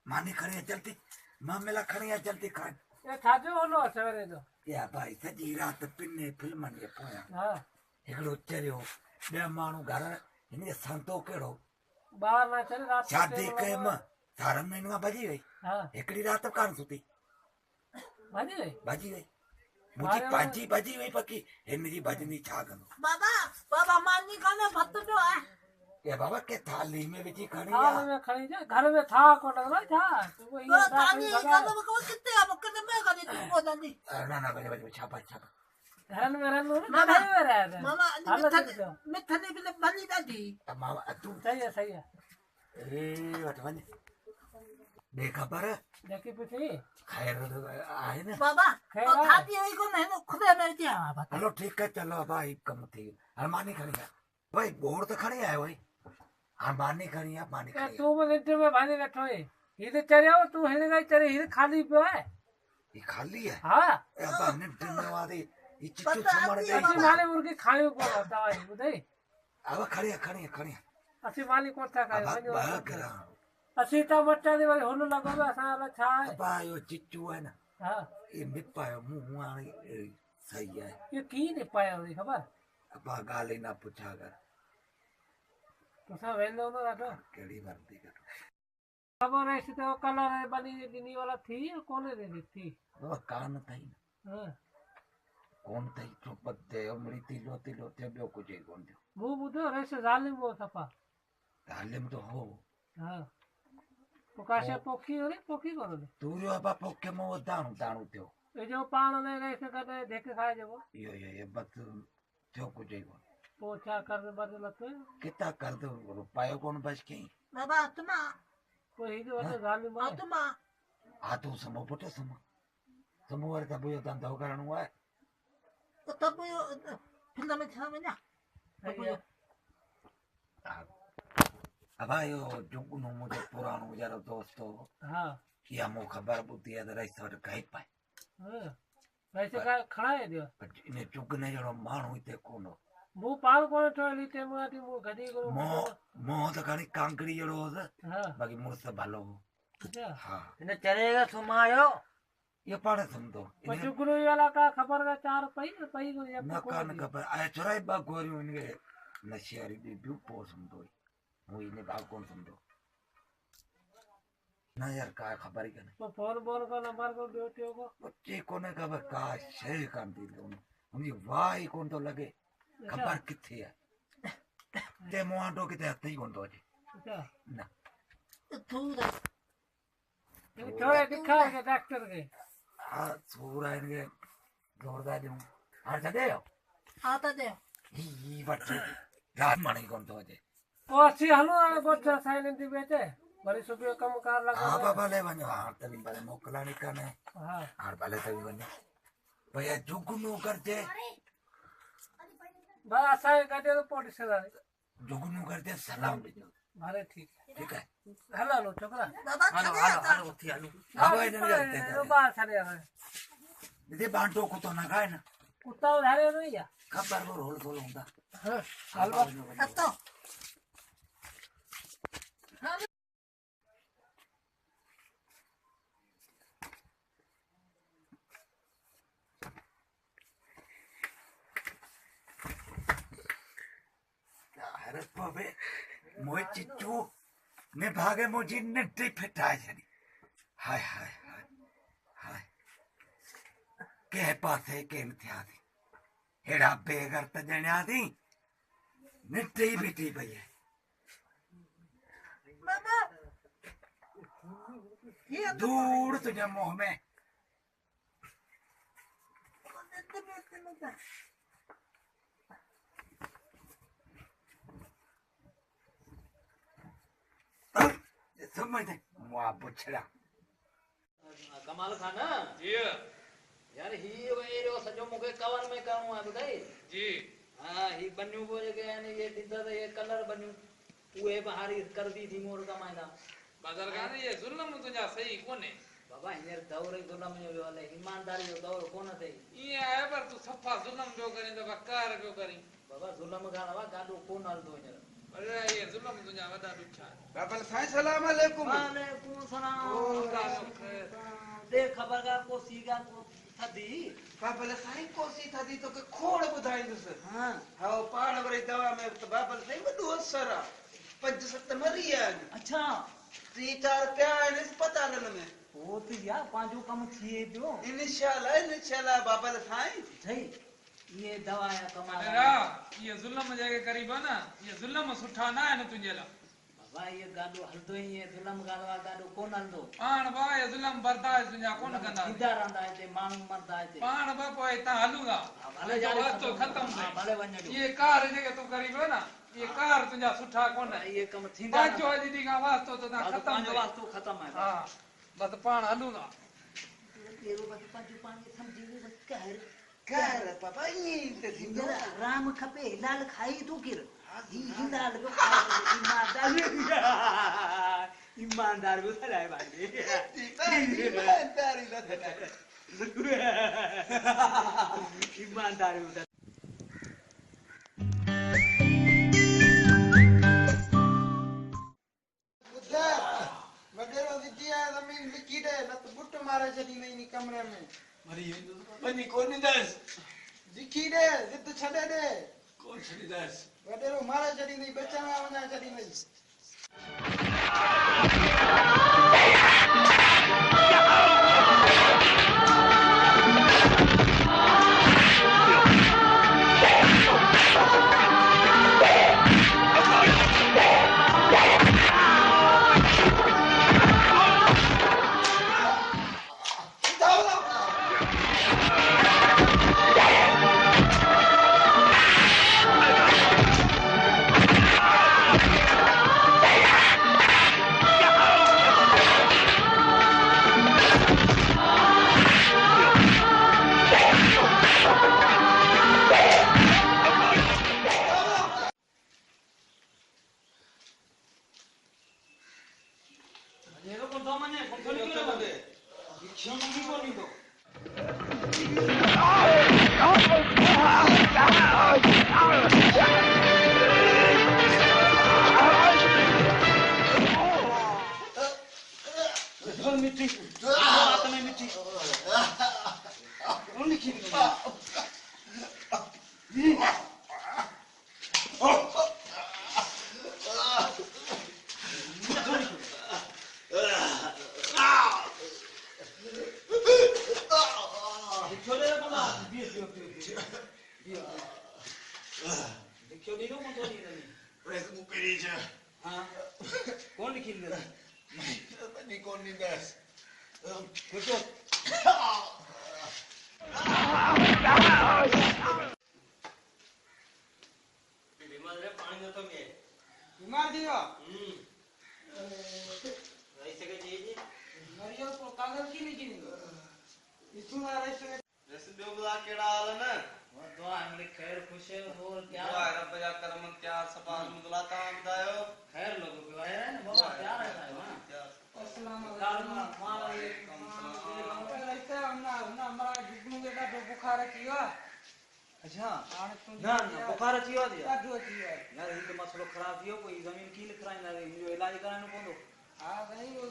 माँ नहीं खड़ी है जल्दी माँ मेरा खड़ी है जल्दी खा ये था जो होलो सवेरे जो या भाई सजी रात पिन्ने फिल्म ने पोया हाँ हिकिड़ो चरियो ॿिया माण्हू घर हिनखे संतो कहिड़ो बाहर ना चले रात को शादी टेबल कयम लगा। सारनि महीननि खां भॼी वई हाँ हिकिड़ी राति कान सुती भजी गई भॼी वई मुंहिंजी पंहिंजी भॼी वई पकी हिनजी भॼंदी छा कंदो बाबा मानी खाने भत जो है ये बाबा के थाली में विझी खणी थाल आ में खड़ी जा घर में था को लगा था तो वो ये थाली लगा खाने में कौन कितने अब कितने में खाने तू को दादी ना बजे बजे छापा घर में रहने ना मामा। घर में रह रहे मामा हाल मिठने भी भली दादी मामा तू सही है ए वठ वञ बेखबर देखी पूछी खैर आहे न बाबा खैर और है। थाली है को नहीं खुदे में दिया बाबा हलो ठीक है चलो भाई कम थी हरमानी खड़ी है भाई बोर तो खड़ी है भाई हरमानी खड़ी है पानी क्या खड़ी तू में लिट्टे में भाने बैठो है ये चरे हो तू हिल गई चरे ये खाली पे है ये खाली है हाँ अब हमने धन्यवाद ये चिट्टू पता समझ नहीं गई अच्छी माली मुर्गी खाने को होता है बुझे अब खड़ी है अच्छी माली कौन सा अब खाए बाहर करा अच्छी टमाटर दे वाली होने लगो ऐसा वाला छा है अब यो चिट्टू है ना हाँ ये निपायो मुंह वाली सही है ये की नहीं पाया हुई खबर अब गाली ना पूछा कर तो सब वेलो ना रखो केड़ी वर्दी कर खबर है तो कलर बनी दिनी वाला थी कौन दे दी थी वो कान थई ना हाँ कौन थई चुप दे उमड़ी तिलो ते बियो कुछ ही कोन थियो वो बुधो रेस जालिम वो सफा तालिम तो हो हाँ तो काशे पोखी हो रे पोखी करो रे तू यो अब पोके मो दाणू थियो ये जो पान ने रेस करे देख खाए जो ये बस थियो कुछ ही कोन पोछा कर बदल लते कितना कर दो रुपयो कौन बच के बाबा आत्मा कोई जो तो जालिम है आत्मा हा तूं समो पुट समो वरी त इहो धंधो करणो आहे त तब यो फिल्म में छा वञा अब इहो जुगनू मुंहिंजो पुराणो यारो दोस्त हो हा इहा मूं ख़बर ॿुधी आहे त रईस वटि गई पाए वैसे का खड़ा है दियो इन जुगने जहिड़ो माण्हू हिते कोन हो मु पाण कोन ठोली ते माटी मु गडी करो मोह त खणी कांकड़ी जहिड़ो होसि हां बाक़ी मुड़ुस भलो हो अच्छा हा हिन चरेगा सुमायो इहो पाण सम्झो पछु गुरु वाला का खबर का चार पई को न कान ख़बर आहे चुराई ॿ गोरियूं हिनखे नशे वारी ॿियूं पोइ सम्झो हूं इन भाउ कोन सम्झो न यार का ख़बर ई कान्हे तो फोन बोल का नंबर को ड्यूटी को कुझु कोन्हे ख़बर का शइ कान थी मुंहिंजी वाह ई कोन थो लॻे ख़बर किथे आहे ते मूं आंडो किथे हथ ई कोन थो अचे अच्छा न तू दा थोड़े दिखा के डॉक्टर के हा सूर आहे हिनखे ज़ोरदार ॾियूं हाणे छॾे वियो आता दे ही वठी रात माणे कोन थो अचे ओ अच्छी हलो ना गोठा साइलेंट बैठे बड़ी सुबह कम कार लगा हा भले वञो हाणे त बि भले मोकिलाणी कान्हे हां हाणे भले त बि वञो भैया जुगनू करजे बस असां गडे तो पोटी से जुगनू करजे सलाम ॾिजो भले ठीक है ठीकु आहे हलो लो छोकरा दादा हलो थी हलो हा भाई तो बाहर छड़े है दीदी बांटो कुतो न खाए न कुत्ता उधारे नहीं या खबर वो रोल थोड़ा हूंदा हां हलो अतो हैरत पवे मोए चिचू ने भागे मुझी निट्टी फिटाए छड़ी हाय हाय हाय हाय के पासे के थिया थी हेड़ा बेगर त जणिया थी निट्टी बिठी पई है बाबा ये दूर तुझे मुंह में समझ मुआ पुछड़ा कमाल खान जी यार ही एरो सजो मुके कवर में करणो है ॿुधाई जी हां ही बन्यू को जेके यानी ये ॾिदा त ये कलर बन्यू उहे बहारी कर दी थी मोर कमाईंदा बाजार का ये जुल्म तुझा सही कोने बाबा हींअर दौर ई ज़ुल्म जो वियो हले ईमानदारी जो दौर कोन अथई ये है पर तू सफा जुल्म जो करी तो बकार जो करी बाबा ज़ुल्म खां अलावा गाॾो कोन हलंदो हींअर अरे ये जुल्म तुझा वडा दुखा बाबा साईं सलाम अलैकुम वालेकुम सलाम दे खबर का को सीगा को थदी बाबा साईं कोसी थदी तो के खोड़ बुधाईंदुस हां हाओ पाण वरी दवा में तो बाबा साईं वडो असर आ 5-7 मरी आहिनि अच्छा 3-4 पिया आहिनि अस्पतालनि में ओ त यार पांजो कम थिए पियो इंशाल्लाह बाबा साईं सही ये दवा या कमाल अरे ये जुल्म जेके करीब ना ये जुल्म सुठा ना है न तुझे ला बाबा ये गाडो हलदो ही है जुल्म गाडवा गाडो कोन हलदो पाण बा ये जुल्म बर्दाश्त तुझा कोन कंदा सीधा रहंदा है ते माण्हू मरदा है ते पाण बा पोइ ता हलूंगा भले जो वास्तो खत्म हां भले वञो ये कार जेके तू करीब ना ये कार तुझा सुठा कोन ये कम थींदा पांचो दी का वास्तो तो ता खत्म पांजो वास्तो खत्म है हां बस पाण हलूंगा तेरो बस पांजो पांजे समझी बस कर बाबा ये ते थींदो राम खपे लाल खाई तू किर हिंदाल को ईमानदार वो थलाए बांधे ईमानदारी न थलाए ईमानदार वो वडेरो विद्या जमीन लिखी दे न तो बुट मारे जदी नहीं नी कमरे में मरी बनी कोनी दस लिखी दे जिद छड़े दे कौन छड़ी दस वडेरो मारे जदी नहीं बचाना वना जदी नहीं। क्यों मंगी बोली तो मिट्टी रात में मिट्टी कौन लिखी कौन लिखी कौन नहीं बस बीमार दियो ऐसे के चाहिए मरियो को कागज की नहीं की इसमें ऐसे जैसे दो बुला केड़ा हाल है ना वो दुआ हमने खैर खुश है और क्या दुआ है रब जा करम क्या सपास मुदलाता बतायो खैर लोगों को आया है ना बाबा क्या रहता है ना अस्सलाम वालेकुम ऐसे हमना हमारा जिगनू बेटा जो बुखार किया अच्छा ना ना बुखार चियो दिया कादो चियो यार ये तो मसलो खराब थियो कोई जमीन की लिख रहा है इनको इलाज कराने पोंदो हां भाई वो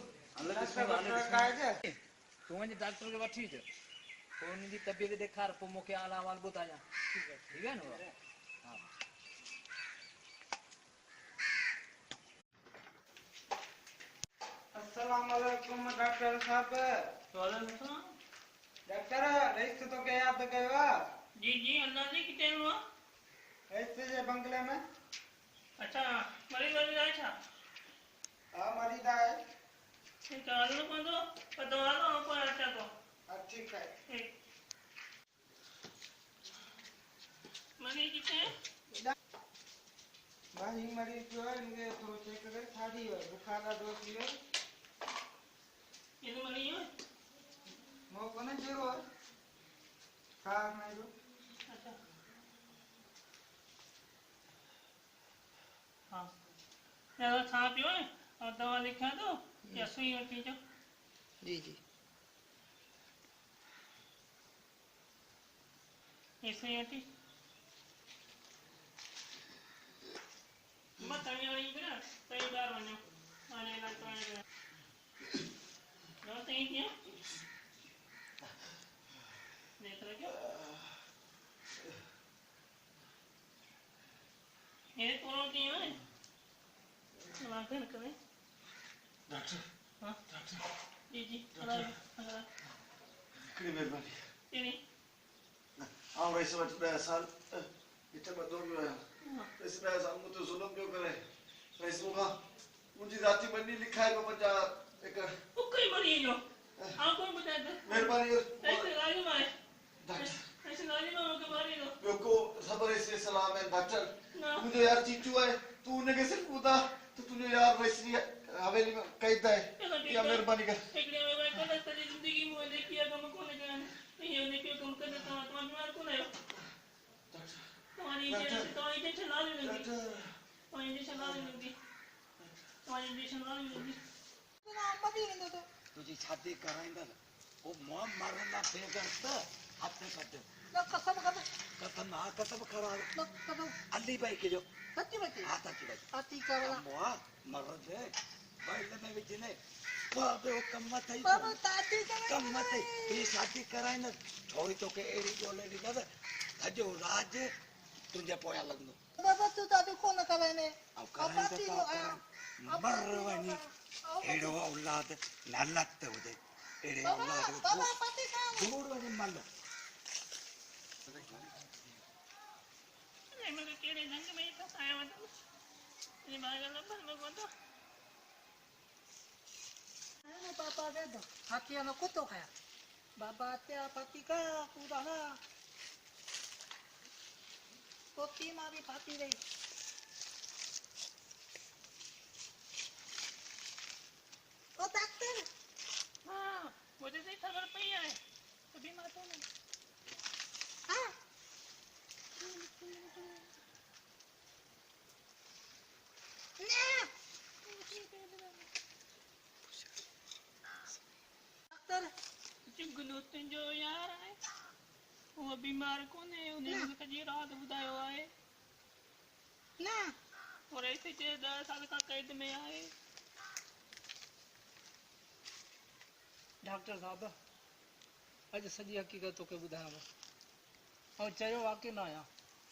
डॉक्टर काहे जे तू वने डॉक्टर के वठी छ कोन जी तबीयत देखार पो मोके आला वाल बताया ठीक है ना हां अस्सलाम वालेकुम डॉक्टर साहब वालेकुम डॉक्टर रईस तो के याद कयो जी जी अल्लाह जी कितने हुआ ऐसे जे बंगले में अच्छा मरीज वाली जाए था हां मरीदा है ठीक है आलू पंदो पतवा लो ऊपर अच्छा तो ठीक है मरीज कितने भाई मरीज जो है इनके थोड़ा चेक करे खादी है बुखार का डोज लियो ये तो मरीज है मो कोने जरो खा नहीं लो अच्छा हाँ ज़्यादा खा पियो है और दवा लिखा दो या सुई होती जो जी जी ये सुई होती मत तनिया वाली करा कई बार बनो आने लग तो आने जो सही किया देख रहे क्या ये पूरा टीम है चला कर करें डॉक्टर हाँ डॉक्टर जी जी अगर कड़ी मेहरबानी ये आओ वैसे मत साल इतना बदो भी है वैसे मैं साल मुझे जुल्म क्यों करे वैसे होगा मुझे जाति बन्नी लिखा है बच्चा एक वो कोई मरी जो आप कौन बताया था मेहरबानी ऐसे राजी मारे डॉक्टर ऐसे राजी मारो के बारे में मेरे को खबर है से सलाम है डॉक्टर ना मुझे यार चीचू है तू ने कैसे पूछा तो तूने यार वैसे हवेली में कहता है या मेहरबानी कर एक दिन मैं कल तेरी जिंदगी में देखिए कम को नहीं जाने नहीं ये देखिए तुम कर देता हूं तुम्हारे बीमार कौन है तुम्हारी इंजेक्शन ला लेंगे तुम्हारी इंजेक्शन ला लेंगे तुम्हारी इंजेक्शन ला लेंगे तुझी शादी करायला वो मॉम मारना बेगरत हाथे करते कसम हा कसम खरा अली भाई के जो सच्ची बात आती का वाला मोआ मरद है पहले में विजने बाबे वो कम्मत है बाबा ताती कम्मत है ये शादी करायना छोरी तो के एड़ी बोले दी दादा अजो राज तुझे पोया लगनो बाबा तू दादी कोण करायने अब करायने तो मरवानी एड़ो औलाद नलत होदे एड़े औलाद बाबा पति का दूर वाली मालो नहीं मेरे केड़े रंग में तो आया मत ये बागा लंबा में बोलो अरे पापा दे दो हाथिया नो कुत्तो खाया बाबा त्या पति का पूरा ना पोती मारी फाती गई ओ डॉक्टर हाँ मुझे से खबर पई है अभी मातो नहीं हाँ डॉक्टर बीमार कोने उन्हें सॼी रात ॿुधायो आहे ना और ऐसे 10 साल का कैद में आए। डॉक्टर साहब अॼु सॼी हक़ीक़त तोखे ॿुधायांव ऐं चयो आहे की न आहियां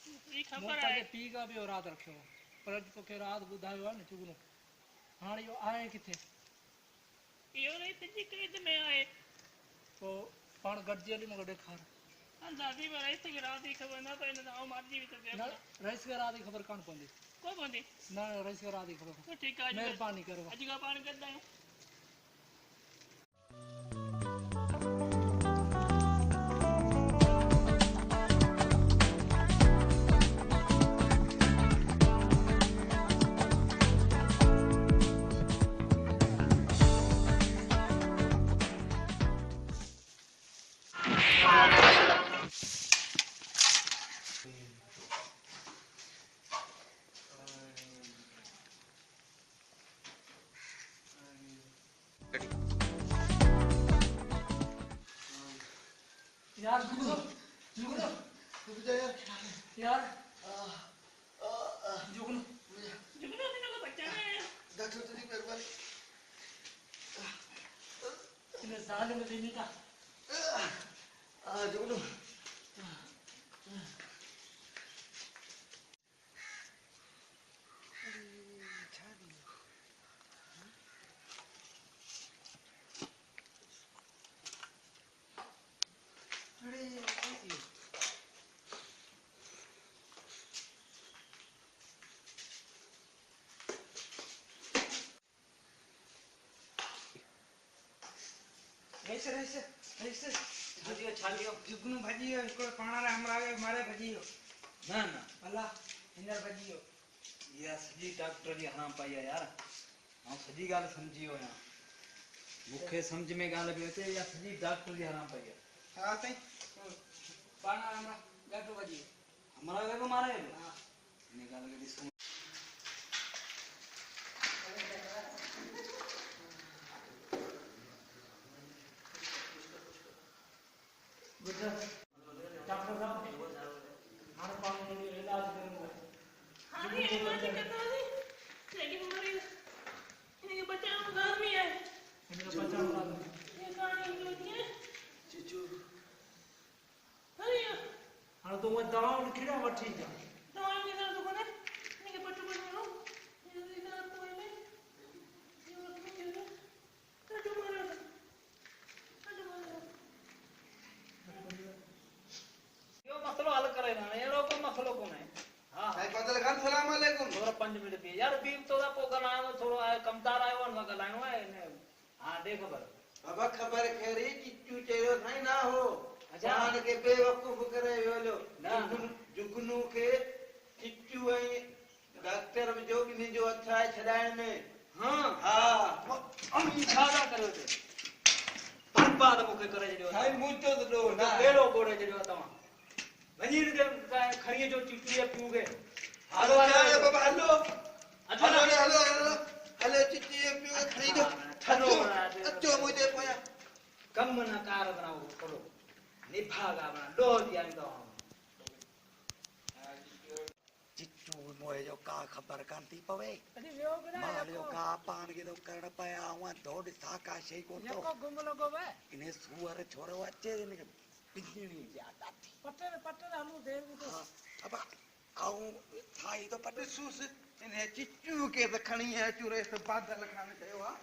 ये मूं खबर पंहिंजे है पीउ खां ॿियो राति रखियो हो, पर अॼु तोखे राति ॿुधायो आहे न चुगनो हाणे इहो आहे किथे ये रही सॼी कैद में आए पोइ पाण गॾिजी हली मूंखे ॾेखार दादी पर ऐसे की रात ही खबर न पए न आऊं मारजी भी तो न रईस खे राति जी ख़बर कान पवंदी को बंदी न रईस खे राति जी ख़बर तो ठीक है महिरबानी करो अॼु का पाण करदा आहियूं। यार जुगनू जुगनू रुक जा यार यार जुगनू जुगनू तेरे को बचाना है डॉक्टर तेरी मेहरबानी इन्हें साल में देने का जुगनू जुगनू भजियो हिकिड़ो पाण लाइ हमरावे मारे भजियो ना ना अल्लाह हिनर भजियो इहा सॼी डॉक्टर जी हराम पाई आहे यार ऐं सॼी ॻाल्हि सम्झी वियो आहियां मूंखे सम्झ में ॻाल्हि पई अचे इहा सॼी डॉक्टर जी हराम पाई आहे हा साईं पाण लाइ हमरा ॾाढो भजियो हमारा को मारे इन ॻाल्हि खे ॾिसूं डॉक्टर साहब हाणे पाण जो इलाज करूंगा हाँ ये इलाज करता है लेकिन मरीज इनके बचाना लाजमी है इनका बचाव लाजमी ये कहानी होती है चीचू अरे हाणे तो वो दवा लिखी ना वठी जा दवाई के साथ तो बने इनके पट्टू बन लो ये इधर तो है ये मतलब क्या है कटो मारो यो मसलो हल करे ना एड़ो को मसलो कोन है हां साईं बदल खान सलाम अलैकुम थोड़ा 5 मिनट भी यार बीम थोड़ा पोगल आयो थोड़ो आयो कमदार आयो न गलाणो है ने हां देखो बर बाबा खबर खेरी चिच्चू चयो साईं ना हो अच्छा। पाण खे बेवकूफ़ करे वियो ना। जुगनू खे चिच्चू ऐं डॉक्टर जो ॿिन्ही जो हथ आहे छॾाइण में हां हा अमी छाड़ा करो थे बर्बाद मुके करे जड़ो साईं मुंहिंजो त ॾोह न बेड़ो बोड़े जड़ो तमा वजीर के खड़िए जो चिट्ठी पियूगे हलो यार बाबा हलो अच्छा hello hello hello hello Chichi पियो खणी दो हलो अचो मुंहिंजे पोयां कम न कार बनाओ थोड़ो निभागा बना दो दिया तो चिच्चू मोए जो का ख़बर कान थी पवे अरे वो बना मालियो का पान के तो करण पया हुआ दौड़ सा का शई को तो को गुम लोगो वे इने सुअर छोरो अचे ने बिजली ज्यादा थी पट्टे हलू देर भी तो अब आऊं थाई तो पट सूस इन्हें चिच्चू के त खणी अचूं रे त बादल खान चयो आहे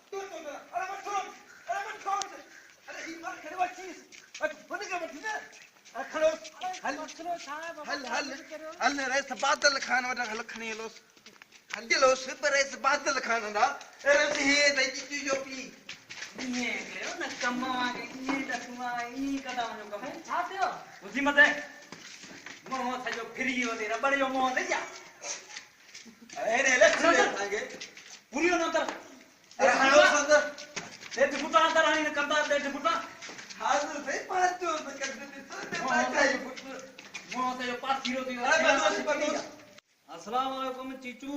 अरे वठो अरे ही मार खड़े वचीस वठ के वठ न खड़ो हल मसलो छा है बाबा हल हल हल रे त बादल खान वठ हल खणी हलोस हलोस पर इस बादल खान ना अरे हे त चिच्चू जो पी ये करो न कम्मा के ये दसवा ई कदा जो कम है छा थियो उसी मत है मो सजो फिरी हो तेरा बड़े जो मो ले जा अरे लखन आगे पूरी न तर अरे हलो संदर दे बुटा अंदर आनी न कंदा दे बुटा हाथ से पांच तो कर दे तो पाटा ये पुत्र मो से जो पास हीरो दियो अरे बदोस बदोस अस्सलाम वालेकुम चीचू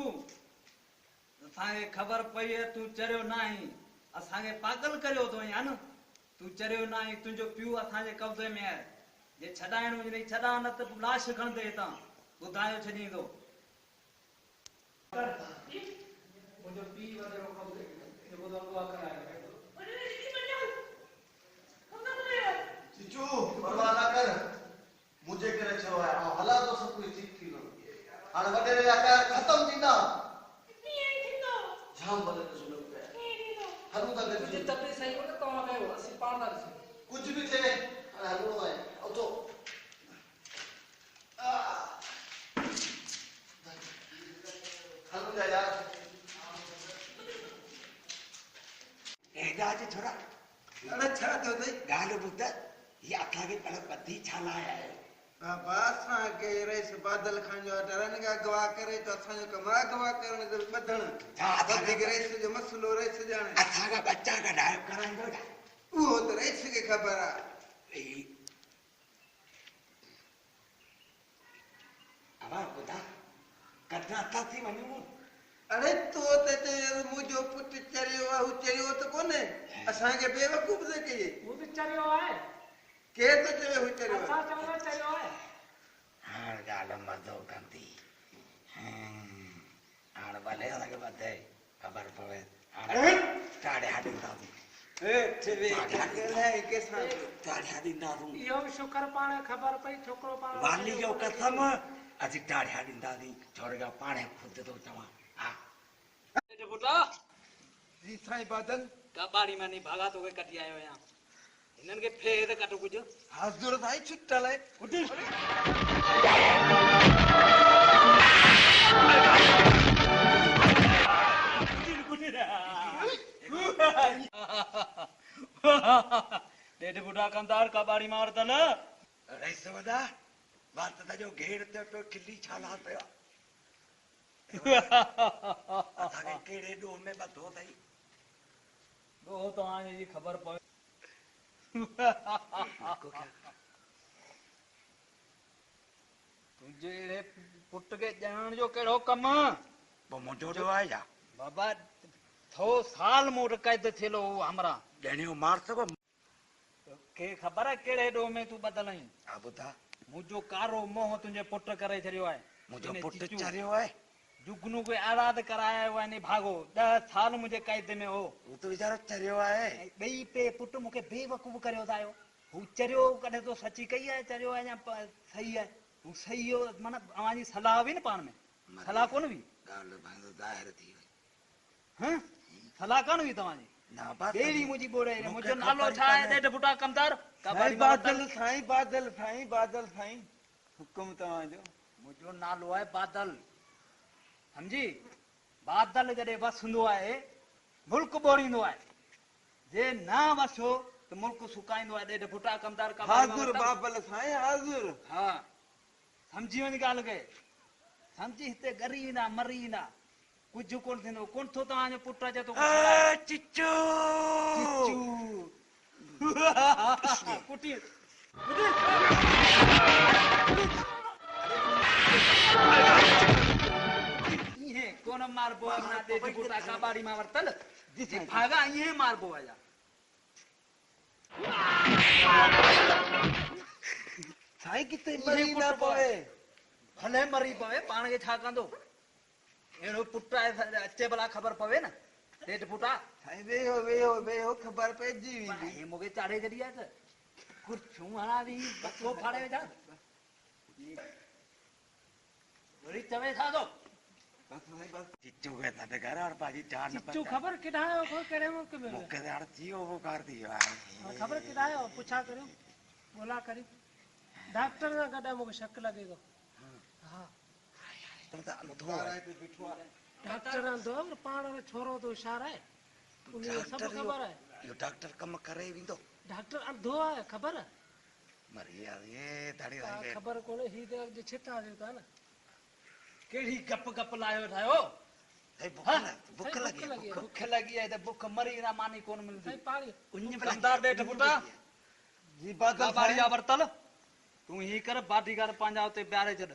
असांखे ख़बर पई है तू चरियो नाही असांखे पागल करियो तो या न तू चरियो नाही तुंहिंजो पियो असांजे कब्ज़े में आहे जे छॾाइण हुजे छॾा न त लाश खणंदे हितां ॿुधायो छॾींदो मुंहिंजो पीउ वॾो खपे जेको दुआ कराए चिचू परवाह न कर मुझे करे छो है हला तो सब कुछ ठीक थी हाणे वॾे जा कार खत्म थींदा जाम भले तो सुनो पे हलू ता मुझे तबे सही हो त तव्हां कयो असीं पाण था ॾिसूं कुछ भी थे हलू है उठो हलू जा यार एडा जे छोरा अरे छा थियो अथई ॻाल्हि ॿुध इहा असांखे पर ॿधी छा लाइ आयो बाबा असांखे रईस बादल खान जो डरन का गवाह करे तो असांजो कमरा गवाह करण जो ॿधण छा वधीक रईस जो मसलो रईस ॼाणे असांखा बच्चा कढायो कराईंदो छा उहो त रईस खे ख़बर आहे अवां ॿुधा कटना था थी वञूं अरे तो ते मुंहिंजो पुटु चरियो आहे हू चरियो त कोन्हे असांखे बेवकूफ़ थो कजे वो भी चरियो है केरु थो चवे हू चरियो अच्छा चरियो है हाणे ॻाल्हि मज़ो कंदी हाणे भले असांखे ॿधे ख़बर पवे हाणे टाड़िया ॾींदासीं टाड़िया ॾींदासीं इहो भी शुक्र पाण ख़बर पई छोकिरो पाण वाली जो कसम असीं टाड़िया ॾींदासीं छोरे खां पाणे ख़ुदि थो चवां हा पुटा जी साईं बादल कबाड़ी मानी भागा तोखे कटी आयो आहियां हिननि खे फेर कटो कुझु हाज़ुर साईं छुटल आहे ॾेढ बुढ़ा कंदार कबाड़ी मारतल रईस वॾा वात जो घेर ते पियो खिली छाला पियो असांखे कहिड़े ॾोह में ॿधो अथई ॾोह तव्हांजी जी ख़बर पवे तुंहिंजे अहिड़े पुट खे ॼाणण जो कहिड़ो कमु पोइ मुंहिंजो ॾोह आहे छा बाबा थो साल मूं कैद थियलो हो हमरा ॼणियो मार सघो खे ख़बर आहे कहिड़े ॾोह में तूं ॿधल आहीं हा ॿुधा मुंहिंजो कारो मोह तुंहिंजे पुट करे छॾियो आहे मुंहिंजो इन पुटु चिचू चरियो आहे जुगनू खे आज़ाद करायो आहे नी भागो 10 साल मुंहिंजे कैद में हो हू त वीचारो चरियो आहे ऐं ॿई पे पुट मूंखे बेवकूफ़ करियो था हू चरियो कॾहिं तो सची कई आहे चरियो आहे या सही आहे हू सही हो माना अव्हांजी सलाह हुई न पाण में सलाह कोन हुई ॻाल्हि पंहिंजो ज़ाहिर थी वई हं सलाह कोन हुई तव्हांजी न बात कहिड़ी मुंहिंजी ॿोड़े मुंहिंजो नालो छा आहे ॾेढ फुटा कमदार बादल साईं बादल साईं बादल साईं हुकुम तव्हांजो मुंहिंजो नालो आहे बादल सम्झी बादल जॾहिं वसंदो आहे मुल्क ॿोड़ींदो आहे जे न वसियो त मुल्क सुकाईंदो आहे ॾेढ फुटा कमदार हाज़ुर बाबल साईं हाज़ुर हा सम्झी वञ ॻाल्हि खे सम्झी हिते ॻरी ईंदा मरी ईंदा कुझु कोन थींदो कोन थो तव्हांजो पुटु अचे थो चिचू कुटी इहे कोन मारबो आहे ना ॾेढ फुटा कबाड़ी मां वरतल भागा इहे मारबो आहे साईं किथे मरी न पवे भले मरी पवे पाण खे छा कंदो अहिड़ो पुटु आहे अचे भला ख़बर पवे न ॾेढ फुटा साईं वेहो वेहो वेहो ख़बर पइजी वेंदी हे मूंखे चाढ़े छॾी आहे त कुर्छूं हणा थी बसो फाड़े वेठा वरी चवे छा थो चिचू खे त घर और भाजी जान न चिचू ख़बर किढायो को कहिड़े मुल्क में मूंखे त हाणे थियो बुखार थी वियो आहे ख़बर किढायो पुछा करियो ॻोल्हा करियो डॉक्टर सां गॾु मूंखे शक लॻे थो हा डॉक्टर अंधो पाण छोरो तो इशारा आहे उनखे सभु ख़बर आहे इहो डॉक्टर कमु करे वेंदो डॉक्टर अंधो आहे ख़बर मरी ये धड़ी ख़बर कोन्हे ही त अॼु छिता ॾियो था न कहिड़ी गप गप लायो ठाहियो बुख लगी बुख लगी आहे त बुख मरी ना मानी कोन मिलदी साईं पाणी कंदार ॾेढ फुटा जी बादल कबाड़ी जा वरतल तूं ही कर बाडीगार पंहिंजा उते प्यारे छॾ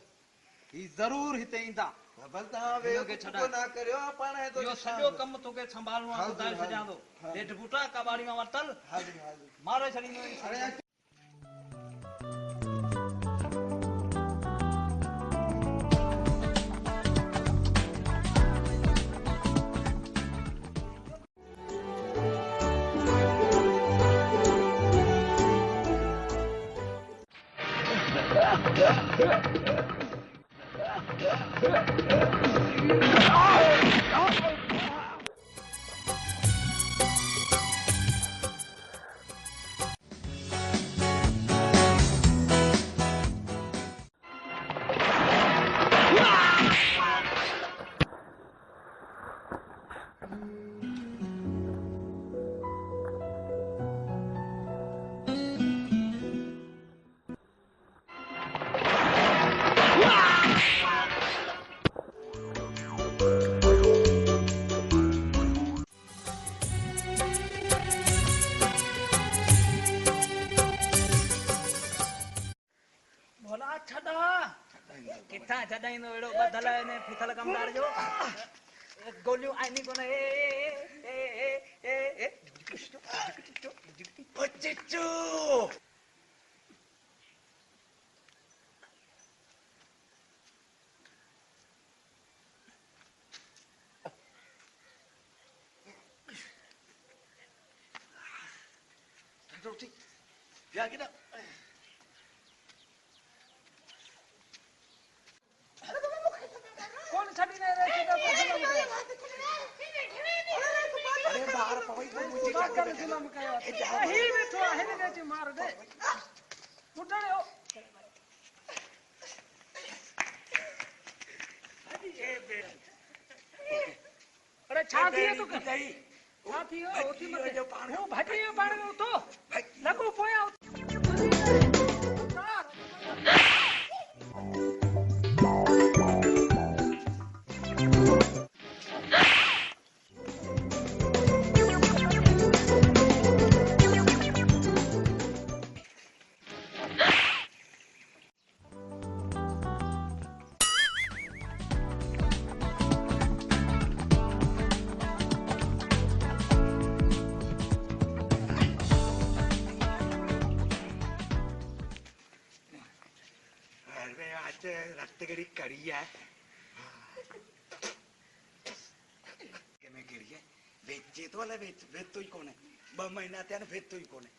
ही ज़रूर हिते ईंदा बाबल तव्हां वेहो को ना करियो पाण है तो इहो सॼो कमु तोखे संभालणो आहे ॿुधाए छॾियां थो ॾेढ फुटा कबाड़ी मां वरतल हाज़िर हाज़िर मारे छॾींदो कोने ओ चिच्चू रोटी या कि ना कौन छड़ी नहीं रहती तो अरे बाहर पवई को मुझे बात कर जुलम कयो हिल बैठो हिल दे मार दे उठड़े हो अरे छाती है तो छाती हो उठी मत वो भटी है पानी में तो लगो पोया रत्तगड़ी कड़ी है कड़ी है बेचे तो वाला बेच तो ही कौन है 2 महीना त्यान बेच तो ही कौन है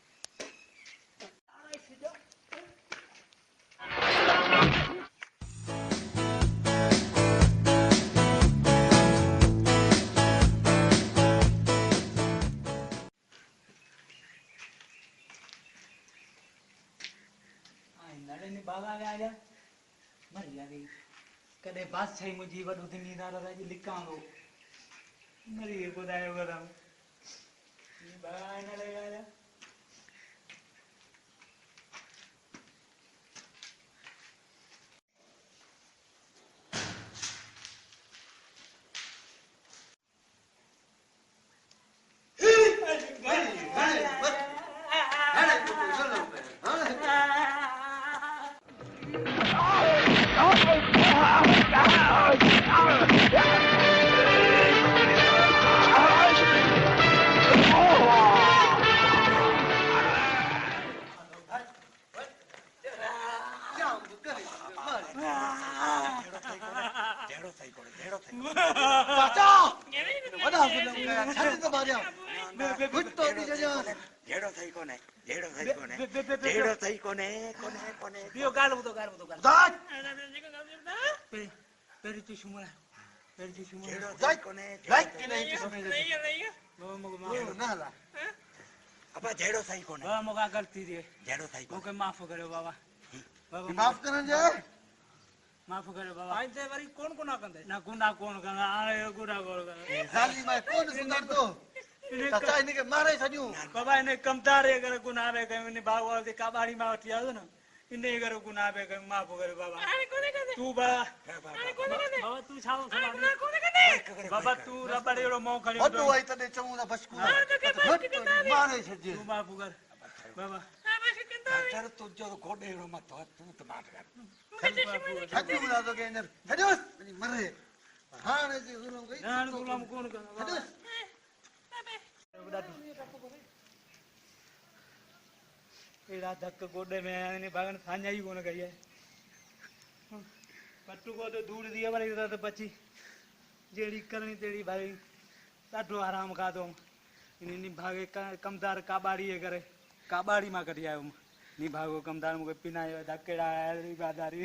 बाबा आया मरी आ गई कदे बात छई मुजी वडो दिनी ना राज लिकांगो मरी बुधायो गरम बाबा ने लगाया गलती थे जेड़ो सही मुके माफ करो बाबा बाबा माफ करन जे माफ करो बाबा आज से वरी कौन को ना कंदे ना गुना कौन कंदा आए गुना कौन कंदा साली मैं कौन सुंदर तो चाचा इने के मारे सजू बाबा इने कमतारे करे गुना रे के इने बागवाल के काबाड़ी में उठी आयो ना इने करे गुना पे के माफ करो बाबा अरे कोने कंदे तू बा अरे कोने कंदे बाबा तू छाओ ना कोने कंदे बाबा तू रबड़े रो मौ खड़े हटो आई तने चऊ ना बसकू मारे सजे तू माफ कर बाबा सर तू जो गोडे रो मत तू तो मार कर हटू ना तो के अंदर हटो मरे हां ने गुलाम गई ना गुलाम कौन कर एड़ा धक गोडे में ने भागन थान्या ही कोन गई है पट्टू को तो दूर दिया वाली तो बची जेड़ी करनी तेरी भाई डाढो आराम का दो नी भागे कमदार काबाड़ी करे काबाड़ी में कटी आयो नी भागो कमदार मुके पिनायो धकेड़ा आया बादारी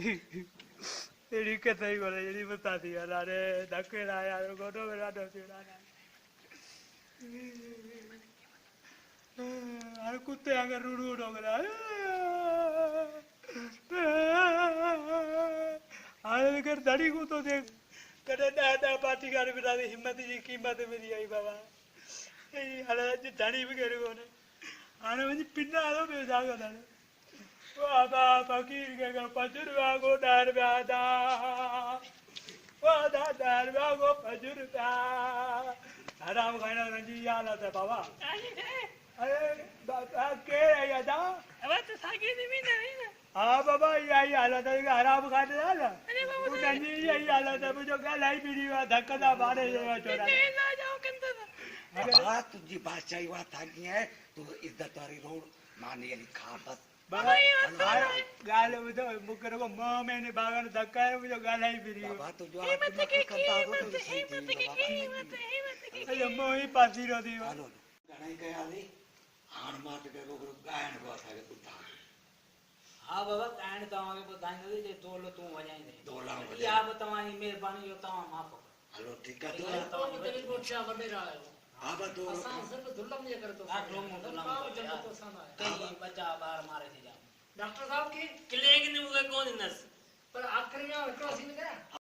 तेरी के तई बोले जेड़ी बता दी अरे धकेड़ा आया गोडो में डाढो चेड़ा अरे कुत्ते अगर रूडू डोगरा अरे कर दड़ी को तो देख कदे दादा पार्टी कर बिना हिम्मत जी कीमत मेरी आई बाबा ए हला दड़ी भी करे कोने आने मुझे पिन्ना आलो बे जागा दाने बाबा फकीर के घर 5 रुपया को डार ब्यादा वादा डार ब्या को 5 रुपया हराम खाना रंजी याद आता बाबा अरे बाबा के आया था अब तो सागी भी नहीं ना हां बाबा यही हालत है हराम खाते ना अरे बाबा रंजी यही हालत है मुझे क्या लाई पीड़ी हुआ धक्का मारे छोड़ा बाबा तुझी बादशाही बात थाकी है तू इज्जत वारी रोड मानी लिखा बस बाबा गाल ॿुधो मूंखे रुॻो ॿ महीने बागन धकायो मुंहिंजो ॻाल्हाई फिरी वियो बाबा तुझो आत्मा के कंदा हो तो सही थी बाबा अॼु मोह ई पासीरो थी वियो हलो घणई कयाली हाण मां ते रोग गायण को असांखे ॿुधा हा बाबा ॻाइण तव्हांखे ॿुधाईंदुसि जे दोल तूं वॼाईंदे दोला इहा बि तव्हांजी महिरबानी जो तव्हां माफ़ करो हलो ठीकु आहे हा बा दो बच्चा ॿार मारे थी जाओ डॉक्टर साहब की क्लिनिक में मुझे कौन नस पर आखिरी में हिकिड़ो सीन करा